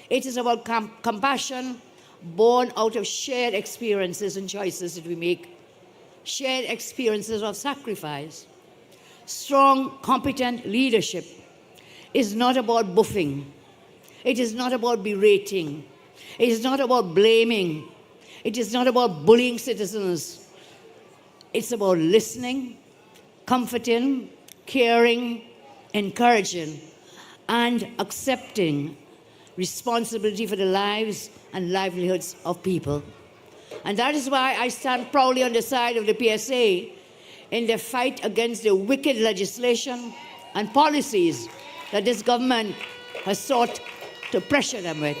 It is about compassion born out of shared experiences and choices that we make. Shared experiences of sacrifice. Strong, competent leadership is not about buffing. It is not about berating. It is not about blaming. It is not about bullying citizens. It's about listening, comforting, caring, encouraging, and accepting responsibility for the lives and livelihoods of people. And that is why I stand proudly on the side of the PSA in the fight against the wicked legislation and policies that this government has sought to pressure them with.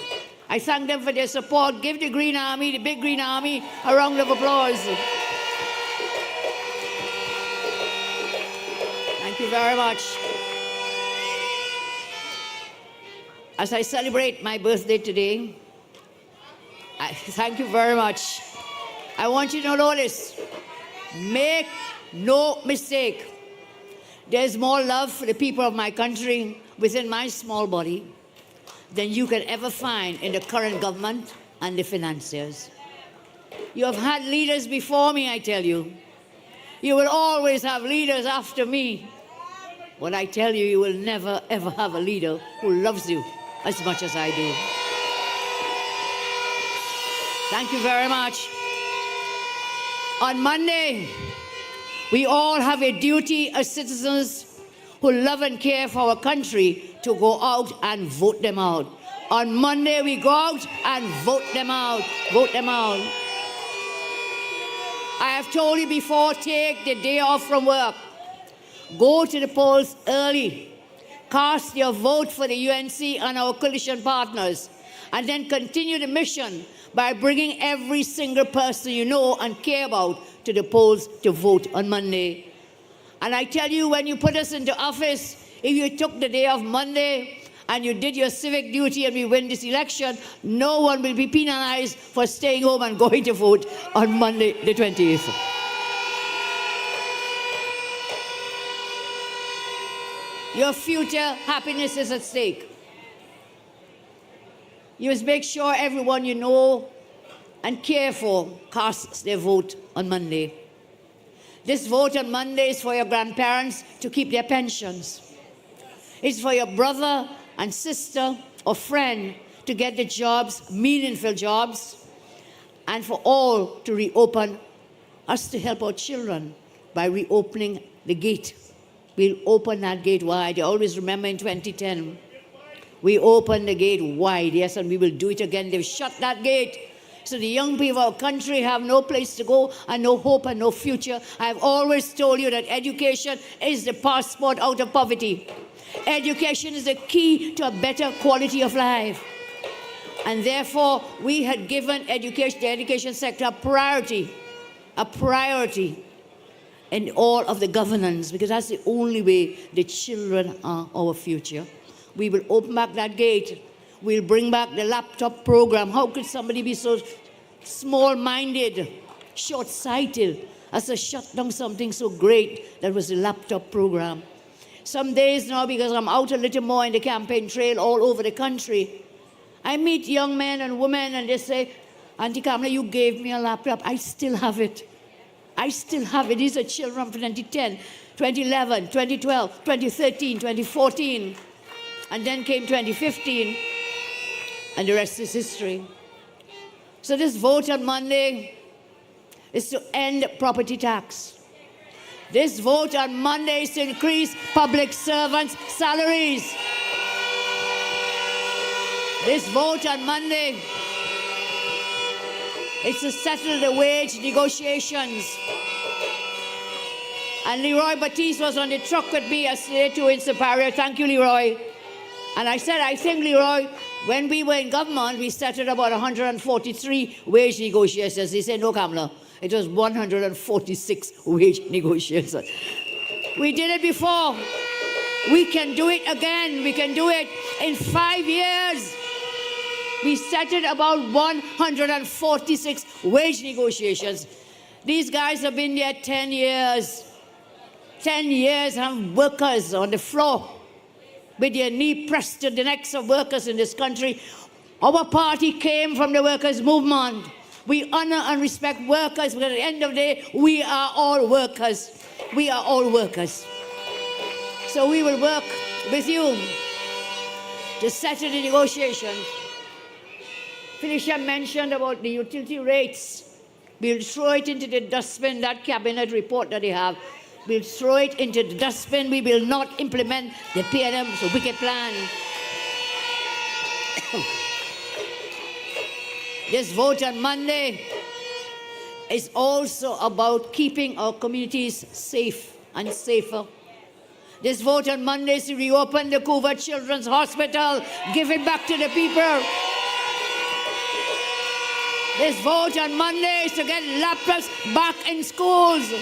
I thank them for their support. Give the Green Army, the big Green Army, a round of applause. Thank you very much. As I celebrate my birthday today, thank you very much. I want you to notice, make no mistake, there's more love for the people of my country within my small body than you can ever find in the current government and the financiers. You have had leaders before me, I tell you. You will always have leaders after me. But I tell you, you will never, ever have a leader who loves you as much as I do. Thank you very much. On Monday, we all have a duty as citizens who love and care for our country to go out and vote them out. On Monday, we go out and vote them out. Vote them out. I have told you before, take the day off from work. Go to the polls early. Cast your vote for the UNC and our coalition partners. And then continue the mission by bringing every single person you know and care about to the polls to vote on Monday. And I tell you, when you put us into office, if you took the day of Monday and you did your civic duty and we win this election, no one will be penalized for staying home and going to vote on Monday the 28th. Your future happiness is at stake. You must make sure everyone you know and care for casts their vote on Monday. This vote on Monday is for your grandparents to keep their pensions. It's for your brother and sister or friend to get the jobs, meaningful jobs, and for all to reopen, us to help our children by reopening the gate. We'll open that gate wide. I always remember in 2010, we opened the gate wide, yes, and we will do it again. They've shut that gate. So the young people of our country have no place to go and no hope and no future. I've always told you that education is the passport out of poverty. Education is the key to a better quality of life. And therefore, we had given education, the education sector a priority in all of the governance, because that's the only way the children are our future. We will open back that gate. We'll bring back the laptop program. How could somebody be so small-minded, short-sighted as to shut down something so great that was the laptop program? Some days now, because I'm out a little more in the campaign trail all over the country, I meet young men and women and they say, Auntie Kamala, you gave me a laptop. I still have it. I still have it. These are children from 2010, 2011, 2012, 2013, 2014. And then came 2015, and the rest is history. So this vote on Monday is to end property tax. This vote on Monday is to increase public servants' salaries. This vote on Monday is to settle the wage negotiations. And Leroy Batiste was on the truck with me yesterday too in Superior. Thank you, Leroy. And I said, I think, Leroy, when we were in government, we started about 143 wage negotiations. He said, no, Kamala, it was 146 wage negotiations. We did it before. We can do it again. We can do it in 5 years. We started about 146 wage negotiations. These guys have been there 10 years. 10 years and workers on the floor with their knee pressed to the necks of workers in this country. Our party came from the workers' movement. We honor and respect workers, because at the end of the day, we are all workers. We are all workers. So we will work with you to settle the negotiations. Felicia mentioned about the utility rates. We'll throw it into the dustbin, that cabinet report that they have. We'll throw it into the dustbin. We will not implement the PNM's wicked plan. This vote on Monday is also about keeping our communities safe and safer. This vote on Monday is to reopen the Cougar Children's Hospital, give it back to the people. This vote on Monday is to get laptops back in schools.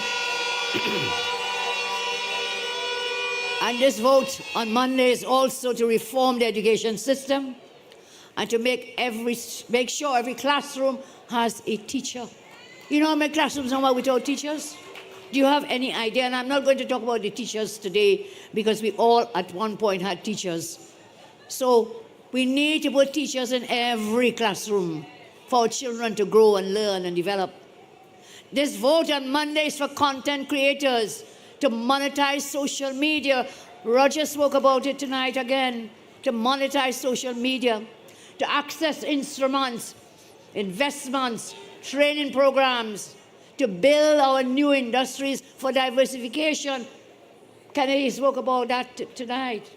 And this vote on Monday is also to reform the education system and to make sure every classroom has a teacher. You know how many classrooms are without teachers? Do you have any idea? And I'm not going to talk about the teachers today because we all at one point had teachers. So we need to put teachers in every classroom for our children to grow and learn and develop. This vote on Monday is for content creators to monetize social media. Roger spoke about it tonight again. To monetize social media, to access instruments, investments, training programs, to build our new industries for diversification. Kennedy spoke about that tonight.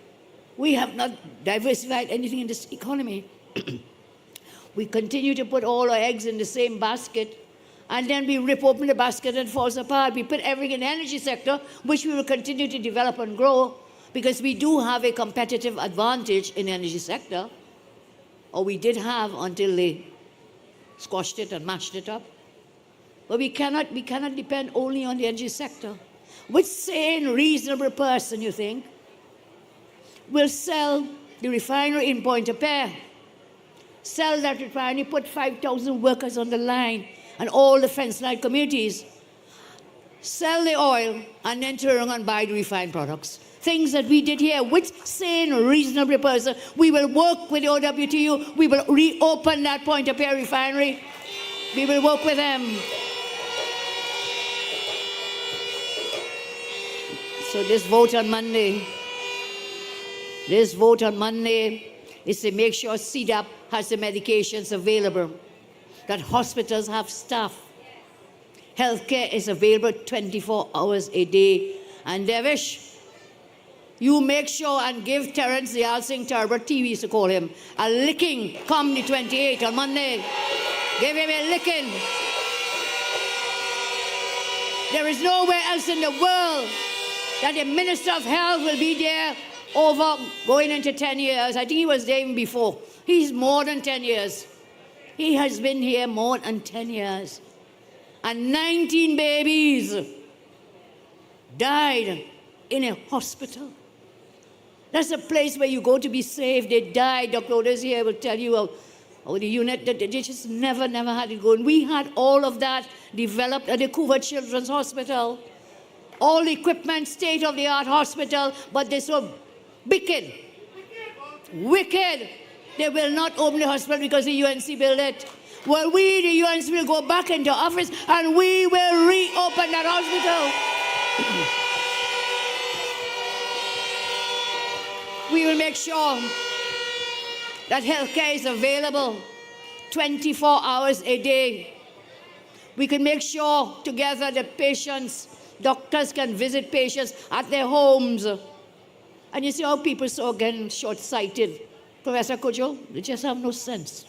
We have not diversified anything in this economy. We continue to put all our eggs in the same basket, and then we rip open the basket and it falls apart. We put everything in the energy sector, which we will continue to develop and grow, because we do have a competitive advantage in the energy sector. or we did have until they squashed it and mashed it up. But we cannot depend only on the energy sector. Which sane, reasonable person, you think, will sell the refinery in Pointe-à-Pitre, sell that refinery, put 5,000 workers on the line and all the fence-line communities, sell the oil, and then turn around and buy the refined products? Things that we did here. Which sane, reasonable person? We will work with the OWTU. We will reopen that Pointe-à-Pitre refinery. We will work with them. So this vote on Monday is to make sure CDAP has the medications available, that hospitals have staff, healthcare is available 24 hours a day. And Devish, you make sure and give Terence the Alsing Tarbert TV, used to call him, a licking come the 28th on Monday. Give him a licking. There is nowhere else in the world that the Minister of Health will be there over going into 10 years. I think he was there even before. He's more than 10 years. He has been here more than 10 years. And 19 babies died in a hospital. That's a place where you go to be safe. They died. Dr. Odes here will tell you how the unit, they just never had it going. We had all of that developed at the Cougar Children's Hospital. All the equipment, state-of-the-art hospital, but they're so wicked. Wicked. They will not open the hospital because the UNC built it. Well, we, the UNC, will go back into office and we will reopen that hospital. We will make sure that healthcare is available 24 hours a day. We can make sure together that doctors can visit patients at their homes. And you see how people so again short-sighted. Professor Kojo, they just have no sense.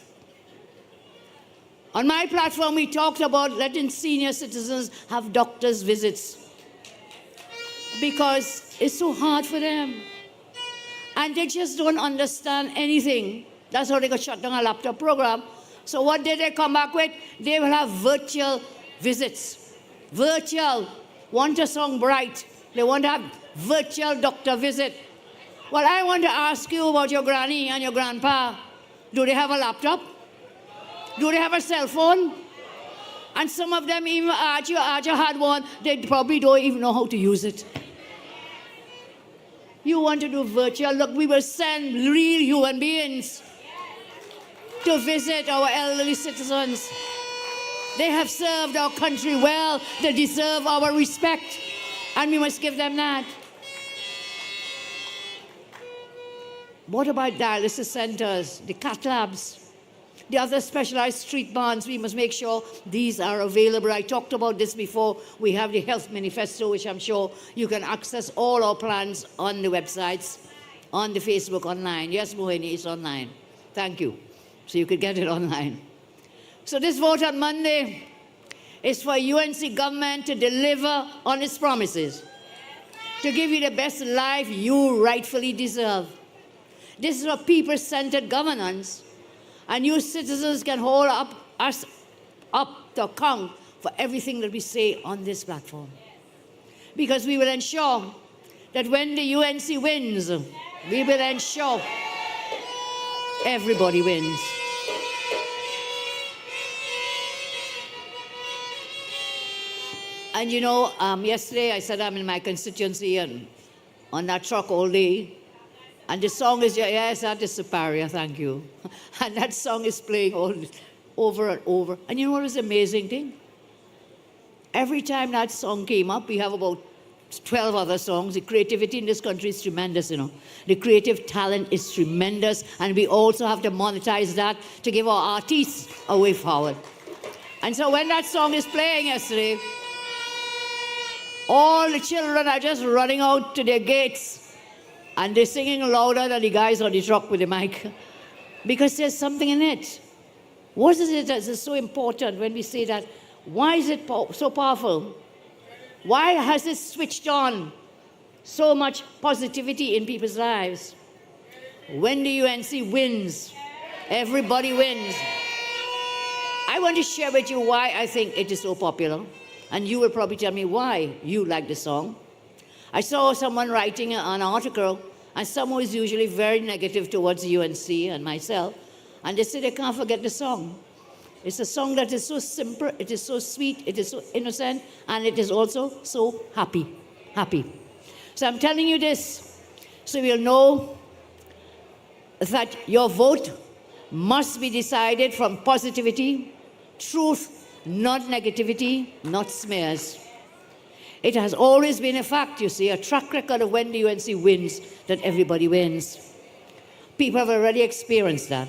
On my platform, we talked about letting senior citizens have doctors' visits because it's so hard for them. And they just don't understand anything. That's how they got shut down a laptop program. So what did they come back with? They will have virtual visits. Virtual. Want a song bright. They want to have virtual doctor visit. Well, I want to ask you about your granny and your grandpa. Do they have a laptop? Do they have a cell phone? And some of them, even Archer had one, they probably don't even know how to use it. You want to do virtual? Look, we will send real human beings to visit our elderly citizens. They have served our country well. They deserve our respect. And we must give them that. What about dialysis centers, the cath labs, the other specialized treatments? We must make sure these are available. I talked about this before. We have the health manifesto, which I'm sure you can access all our plans on the websites, on the Facebook, online. Yes, Mohini, it's online. Thank you. So you could get it online. So this vote on Monday is for UNC government to deliver on its promises, to give you the best life you rightfully deserve. This is a people-centered governance, and you citizens can hold us up to account for everything that we say on this platform. Because we will ensure that when the UNC wins, we will ensure everybody wins. And you know, yesterday I said I'm in my constituency and on that truck all day. And the song is, yes, that is superior, thank you. And that song is playing over and over. And you know what was the amazing thing? Every time that song came up, we have about 12 other songs. The creativity in this country is tremendous, you know. The creative talent is tremendous. And we also have to monetize that to give our artists a way forward. And so when that song is playing yesterday, all the children are just running out to their gates. And they're singing louder than the guys on the truck with the mic. Because there's something in it. What is it that is so important when we say that? Why is it so powerful? Why has it switched on so much positivity in people's lives? When the UNC wins, Everybody wins. I want to share with you why I think it is so popular. And you will probably tell me why you like the song. I saw someone writing an article, and someone is usually very negative towards UNC and myself. And they say they can't forget the song. It's a song that is so simple, it is so sweet, it is so innocent, and it is also so happy. Happy. So I'm telling you this, so you'll know that your vote must be decided from positivity, truth, not negativity, not smears. It has always been a fact, you see, a track record of when the UNC wins, that everybody wins. People have already experienced that.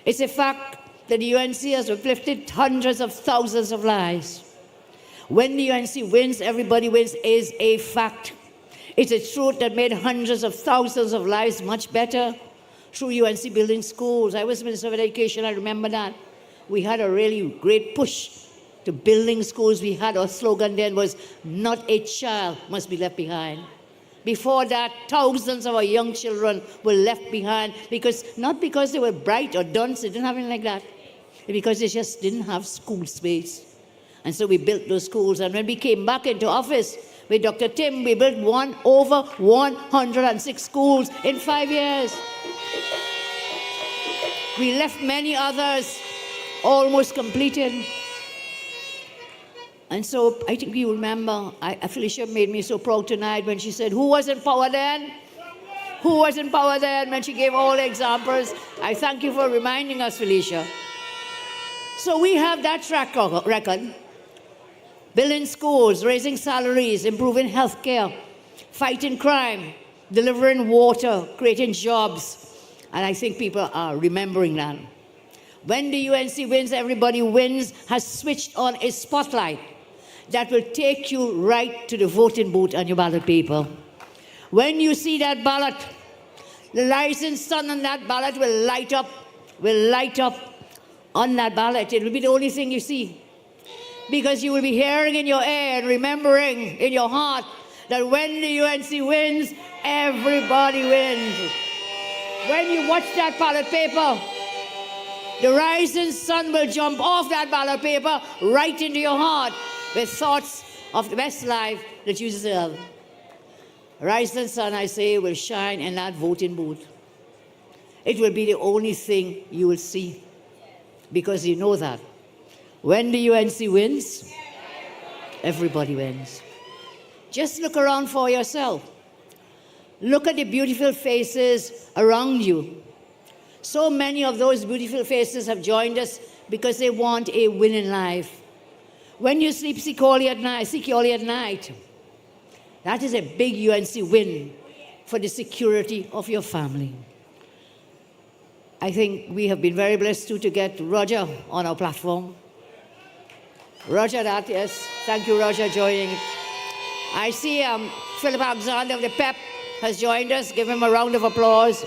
It's a fact that the UNC has uplifted hundreds of thousands of lives. When the UNC wins, everybody wins is a fact. It's a truth that made hundreds of thousands of lives much better through UNC building schools. I was Minister of Education, I remember that. We had a really great push to building schools. We had our slogan then was, not a child must be left behind. Before that, thousands of our young children were left behind not because they were bright or dunce, they didn't have anything like that. Because they just didn't have school space. And so we built those schools. And when we came back into office with Dr. Tim, we built over 106 schools in 5 years. We left many others almost completed. And so I think you remember, Felicia made me so proud tonight when she said, who was in power then? Who was in power then? When she gave all the examples. I thank you for reminding us, Felicia. So we have that track record. Building schools, raising salaries, improving health care, fighting crime, delivering water, creating jobs. And I think people are remembering that. When the UNC wins, everybody wins, has switched on a spotlight that will take you right to the voting booth and your ballot paper. When you see that ballot, the rising sun on that ballot will light up on that ballot. It will be the only thing you see. Because you will be hearing in your ear and remembering in your heart that when the UNC wins, everybody wins. When you watch that ballot paper, the rising sun will jump off that ballot paper right into your heart with thoughts of the best life that you deserve. Rising sun, I say, will shine in that voting booth. It will be the only thing you will see, because you know that when the UNC wins, everybody wins. Just look around for yourself. Look at the beautiful faces around you. So many of those beautiful faces have joined us because they want a winning life. When you sleep securely at night, that is a big UNC win for the security of your family. I think we have been very blessed to get Roger on our platform. Roger, that, yes. Thank you, Roger, joining. I see Philip Alexander of the PEP has joined us. Give him a round of applause.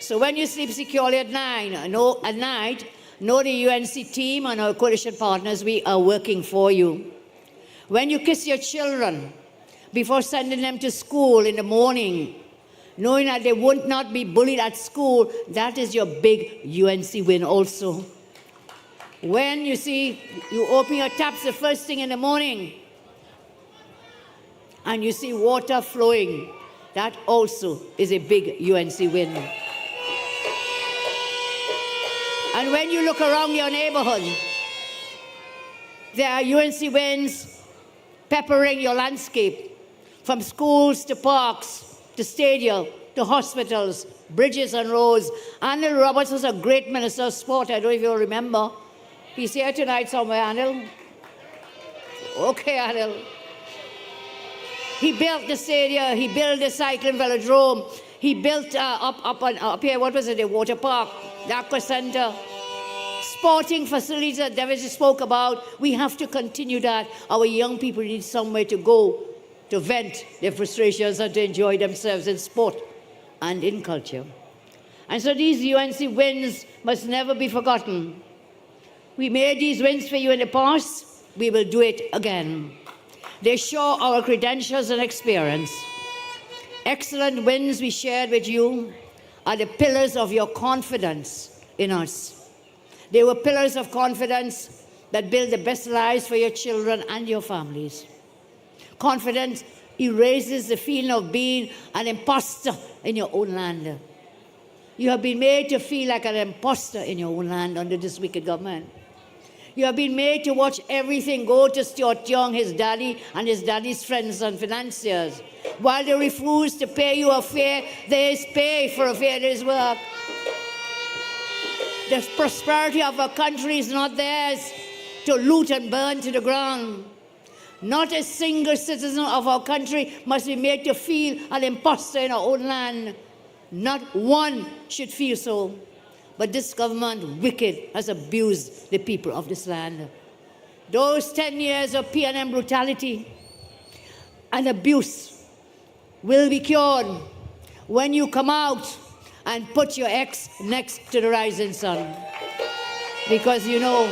So when you sleep securely at night, know the UNC team and our coalition partners, we are working for you. When you kiss your children before sending them to school in the morning, knowing that they would not be bullied at school, that is your big UNC win also. When you see, you open your taps the first thing in the morning and you see water flowing, that also is a big UNC win. And when you look around your neighborhood, there are UNC wins peppering your landscape, from schools to parks, to stadia, to hospitals, bridges and roads. Anil Roberts was a great minister of sport. I don't know if you remember. He's here tonight somewhere, Anil. Okay, Anil. He built the stadia. He built the cycling velodrome. He built up here, what was it, the water park, the aqua center. Sporting facilities that David spoke about. We have to continue that. Our young people need somewhere to go to vent their frustrations and to enjoy themselves in sport and in culture. And so these UNC wins must never be forgotten. We made these wins for you in the past. We will do it again. They show our credentials and experience. excellent wins we shared with you are the pillars of your confidence in us. They were pillars of confidence that build the best lives for your children and your families. Confidence erases the feeling of being an imposter in your own land. You have been made to feel like an imposter in your own land under this wicked government. You have been made to watch everything go to Stuart Young, his daddy, and his daddy's friends and financiers. While they refuse to pay you a fare, there is pay for a fair day's work. The prosperity of our country is not theirs to loot and burn to the ground. Not a single citizen of our country must be made to feel an imposter in our own land. Not one should feel so. But this government, wicked, has abused the people of this land. Those 10 years of P&M brutality and abuse will be cured when you come out and put your ex next to the rising sun. Because you know,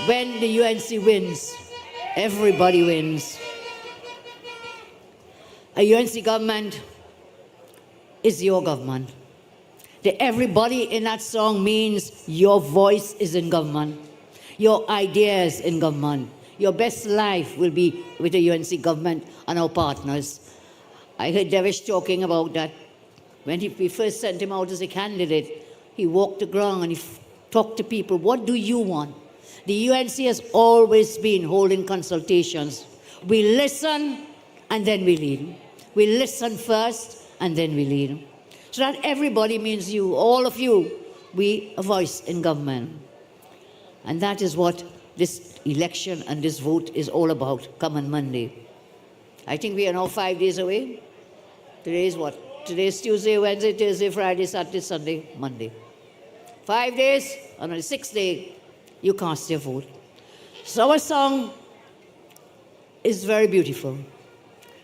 when the UNC wins, everybody wins. A UNC government is your government. The everybody in that song means your voice is in government. Your ideas in government. Your best life will be with the UNC government and our partners. I heard Devish talking about that. When we first sent him out as a candidate, he walked the ground and he talked to people. What do you want? The UNC has always been holding consultations. We listen and then we lead. We listen first and then we lead. So that everybody means you, all of you, we a voice in government. And that is what this election and this vote is all about, come on Monday. I think we are now 5 days away. Today is what? Today is Tuesday, Wednesday, Thursday, Friday, Saturday, Sunday, Monday. 5 days, and on the 6th day, you cast your vote. So our song is very beautiful.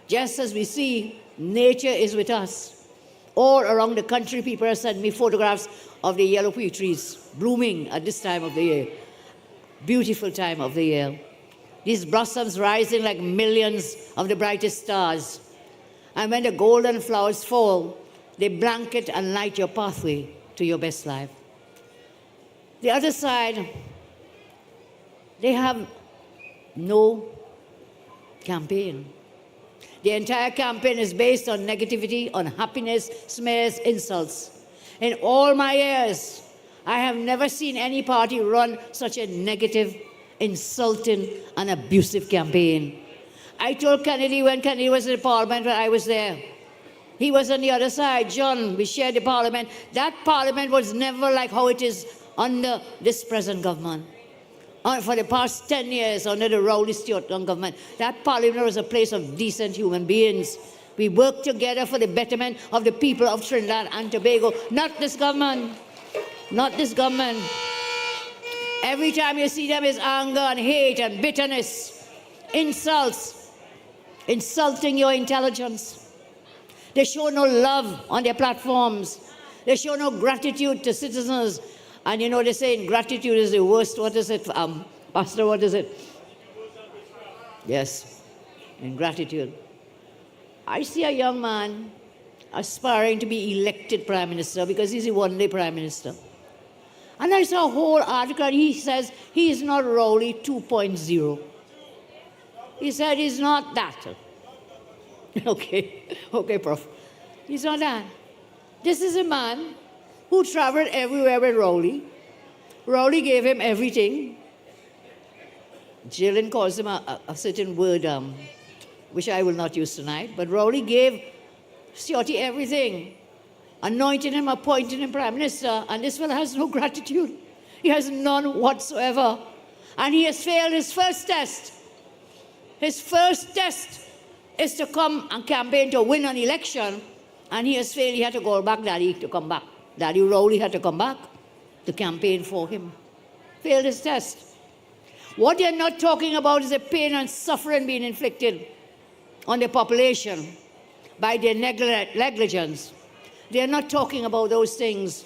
Just as we see, nature is with us. All around the country, people have sent me photographs of the yellow peach trees blooming at this time of the year. Beautiful time of the year. These blossoms rising like millions of the brightest stars. And when the golden flowers fall, they blanket and light your pathway to your best life. The other side, they have no campaign. The entire campaign is based on negativity, unhappiness, smears, insults. In all my years, I have never seen any party run such a negative, insulting, and abusive campaign. I told Kennedy when Kennedy was in the parliament when I was there. He was on the other side. John, we shared the parliament. That parliament was never like how it is under this present government. For the past 10 years under the Rowley Stewart government, that parliament was a place of decent human beings. We worked together for the betterment of the people of Trinidad and Tobago, not this government. Not this government. Every time you see them is anger and hate and bitterness, insults, insulting your intelligence. They show no love on their platforms. They show no gratitude to citizens. And you know, they say ingratitude is the worst. What is it, Pastor, what is it? Yes, ingratitude. I see a young man aspiring to be elected Prime Minister because he's a one-day Prime Minister. And I saw a whole article, and he says he is not Rowley 2.0. He said he's not that. Okay, Prof. He's not that. This is a man who traveled everywhere with Rowley. Rowley gave him everything. Jillian calls him a certain word, which I will not use tonight, but Rowley gave Stuarty everything, anointed him, appointed him Prime Minister, and this fellow has no gratitude. He has none whatsoever. And he has failed his first test. His first test is to come and campaign to win an election, and he has failed. He had to go back, Daddy, to come back. Daddy Rowley had to come back to campaign for him. Failed his test. What they're not talking about is the pain and suffering being inflicted on the population by their negligence. They're not talking about those things.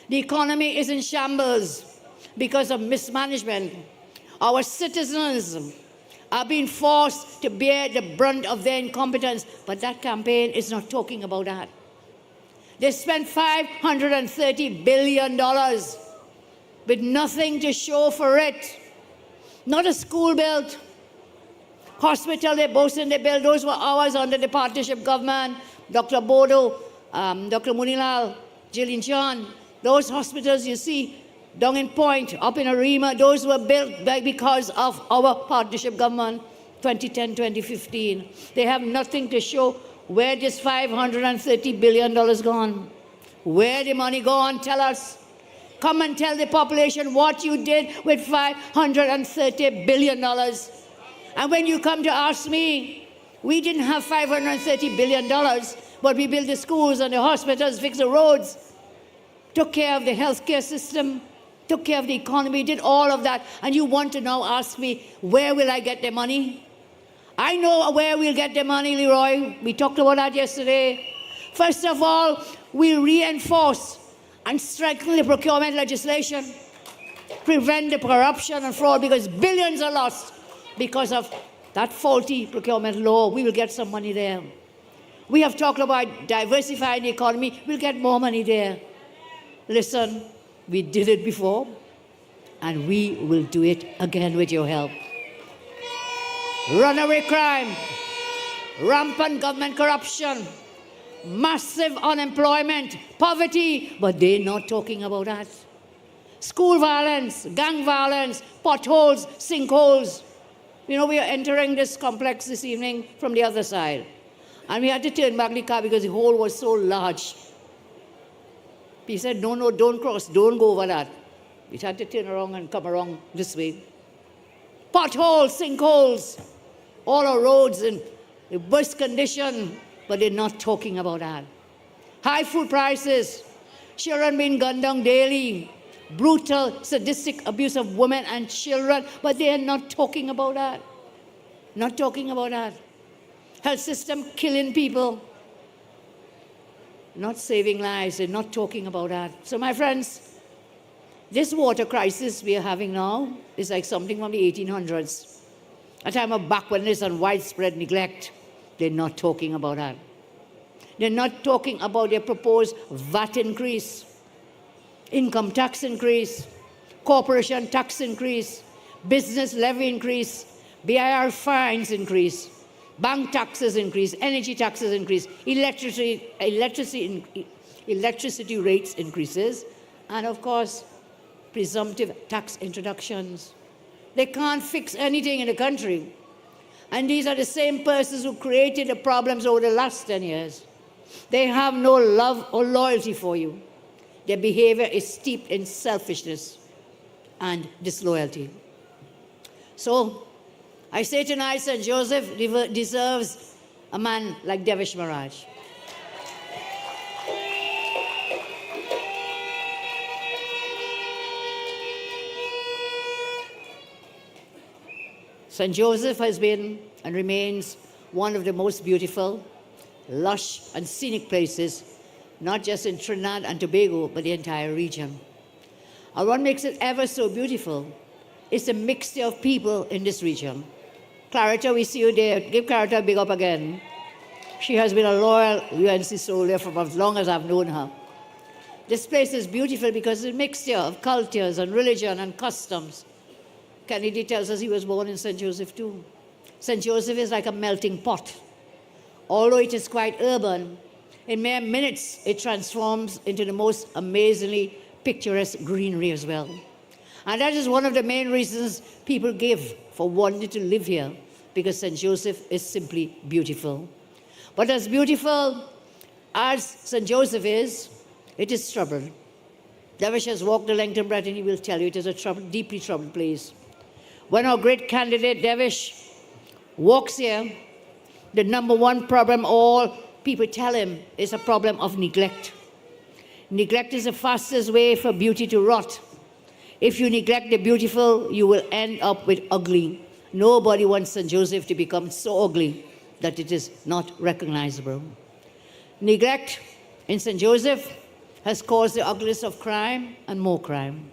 The economy is in shambles because of mismanagement. Our citizens are being forced to bear the brunt of their incompetence. But that campaign is not talking about that. They spent $530 billion with nothing to show for it. Not a school built. Hospital they boasted they built. Those were ours under the partnership government. Dr. Bodo, Dr. Munilal, Jillian John. Those hospitals you see down in Point, up in Arima, those were built because of our partnership government, 2010, 2015. They have nothing to show. Where this $530 billion gone? Where the money gone? Tell us. Come and tell the population what you did with $530 billion. And when you come to ask me, we didn't have $530 billion, but we built the schools and the hospitals, fixed the roads, took care of the healthcare system, took care of the economy, did all of that. And you want to now ask me, where will I get the money? I know where we'll get the money, Leroy. We talked about that yesterday. First of all, we'll reinforce and strengthen the procurement legislation, prevent the corruption and fraud, because billions are lost because of that faulty procurement law. We will get some money there. We have talked about diversifying the economy. We'll get more money there. Listen, we did it before, and we will do it again with your help. Runaway crime, rampant government corruption, massive unemployment, poverty, but they're not talking about that. School violence, gang violence, potholes, sinkholes. You know, we are entering this complex this evening from the other side. And we had to turn back the car because the hole was so large. He said, no, don't cross, don't go over that. We had to turn around and come around this way. Potholes, sinkholes, all our roads in the worst condition, but they're not talking about that. High food prices, children being gunned down daily, brutal, sadistic abuse of women and children, but they are not talking about that. Not talking about that. Health system killing people, not saving lives, they're not talking about that. So my friends, this water crisis we are having now is like something from the 1800s, a time of backwardness and widespread neglect. They're not talking about that. They're not talking about their proposed VAT increase, income tax increase, corporation tax increase, business levy increase, BIR fines increase, bank taxes increase, energy taxes increase, electricity rates increases, and of course, presumptive tax introductions. They can't fix anything in the country. And these are the same persons who created the problems over the last 10 years. They have no love or loyalty for you. Their behavior is steeped in selfishness and disloyalty. So, I say tonight, St. Joseph deserves a man like Devish Maharaj. St. Joseph has been and remains one of the most beautiful, lush and scenic places, not just in Trinidad and Tobago, but the entire region. And what makes it ever so beautiful is the mixture of people in this region. Clarita, we see you there. Give Clarita a big up again. She has been a loyal UNC soldier from as long as I've known her. This place is beautiful because it's a mixture of cultures and religion and customs. Kennedy tells us he was born in St. Joseph too. St. Joseph is like a melting pot. Although it is quite urban, in mere minutes it transforms into the most amazingly picturesque greenery as well. And that is one of the main reasons people give for wanting to live here, because St. Joseph is simply beautiful. But as beautiful as St. Joseph is, it is troubled. Devish has walked the length and breadth, and he will tell you it is a deeply troubled place. When our great candidate Devish walks here, the number one problem all people tell him is a problem of neglect. Neglect is the fastest way for beauty to rot. If you neglect the beautiful, you will end up with ugly. Nobody wants St. Joseph to become so ugly that it is not recognizable. Neglect in St. Joseph has caused the ugliness of crime and more crime.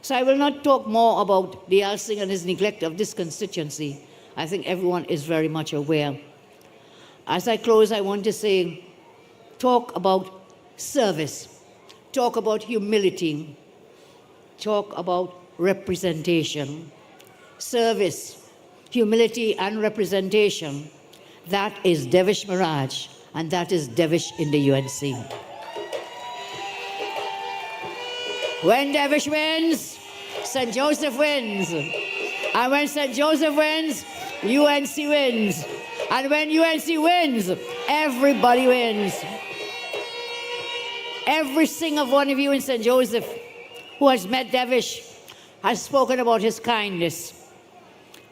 So I will not talk more about the Alsing and his neglect of this constituency. I think everyone is very much aware. As I close, I want to say, talk about service, talk about humility, talk about representation. Service, humility, and representation. That is Devish Mirage, and that is Devish in the UNC. When Devish wins, St. Joseph wins. And when St. Joseph wins, UNC wins. And when UNC wins, everybody wins. Every single one of you in St. Joseph who has met Devish has spoken about his kindness.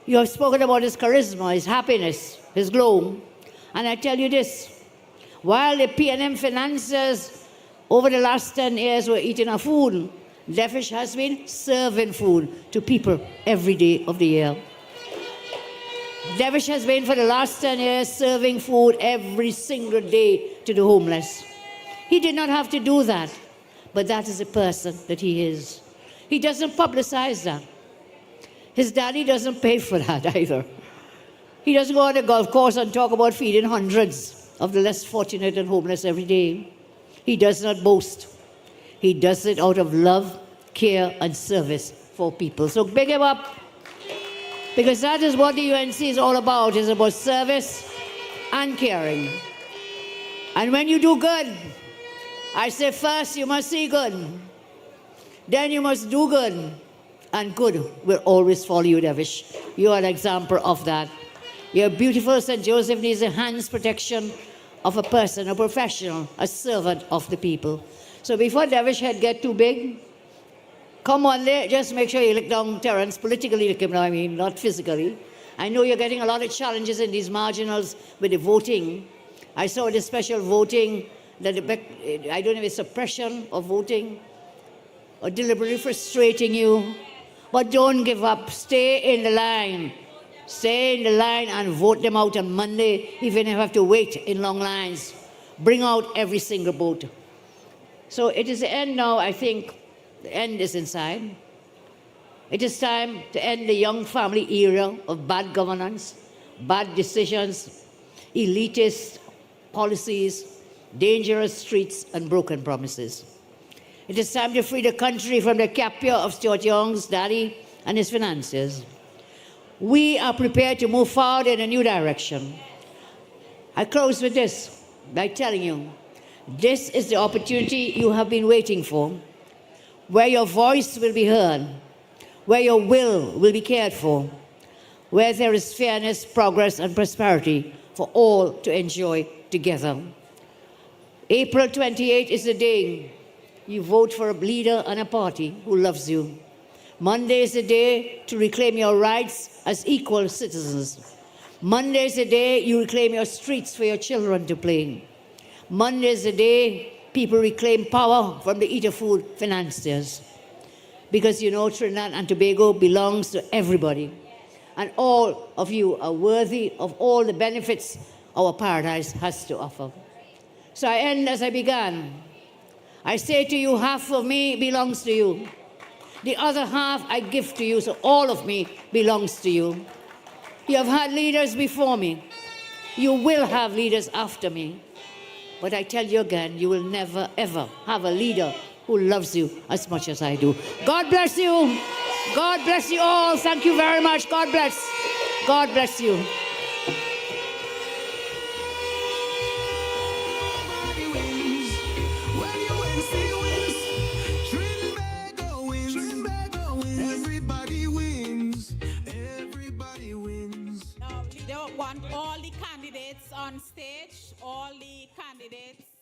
You have spoken about his charisma, his happiness, his glow. And I tell you this, while the P&M financiers over the last 10 years were eating our food, Devish has been serving food to people every day of the year. Devish has been for the last 10 years serving food every single day to the homeless. He did not have to do that, but that is the person that he is. He doesn't publicize that. His daddy doesn't pay for that either. He doesn't go on the golf course and talk about feeding hundreds of the less fortunate and homeless every day. He does not boast. He does it out of love, care, and service for people. So big him up, because that is what the UNC is all about. It's about service and caring. And when you do good, I say first you must see good, then you must do good, and good will always follow you, Devish. You are an example of that. Your beautiful St. Joseph needs the hands protection of a person, a professional, a servant of the people. So before Devish head get too big, come on there, just make sure you look down Terence, politically look him down, I mean, not physically. I know you're getting a lot of challenges in these marginals with the voting. I saw the special voting, that I don't know if it's suppression of voting or deliberately frustrating you. But don't give up. Stay in the line. Stay in the line and vote them out on Monday, even if you have to wait in long lines. Bring out every single vote. So it is the end now, I think. The end is inside. It is time to end the young family era of bad governance, bad decisions, elitist policies, dangerous streets, and broken promises. It is time to free the country from the capture of Stuart Young's daddy and his financiers. We are prepared to move forward in a new direction. I close with this by telling you, this is the opportunity you have been waiting for, where your voice will be heard, where your will be cared for, where there is fairness, progress, and prosperity for all to enjoy together. April 28 is the day you vote for a leader and a party who loves you. Monday is the day to reclaim your rights as equal citizens. Monday is the day you reclaim your streets for your children to play in. Monday is the day people reclaim power from the eater food financiers. Because you know Trinidad and Tobago belongs to everybody. And all of you are worthy of all the benefits our paradise has to offer. So I end as I began. I say to you, half of me belongs to you. The other half I give to you, so all of me belongs to you. You have had leaders before me. You will have leaders after me. But I tell you again, you will never, ever have a leader who loves you as much as I do. God bless you. God bless you all. Thank you very much. God bless. God bless you.
Now, they want all the candidates on stage, all the candidates.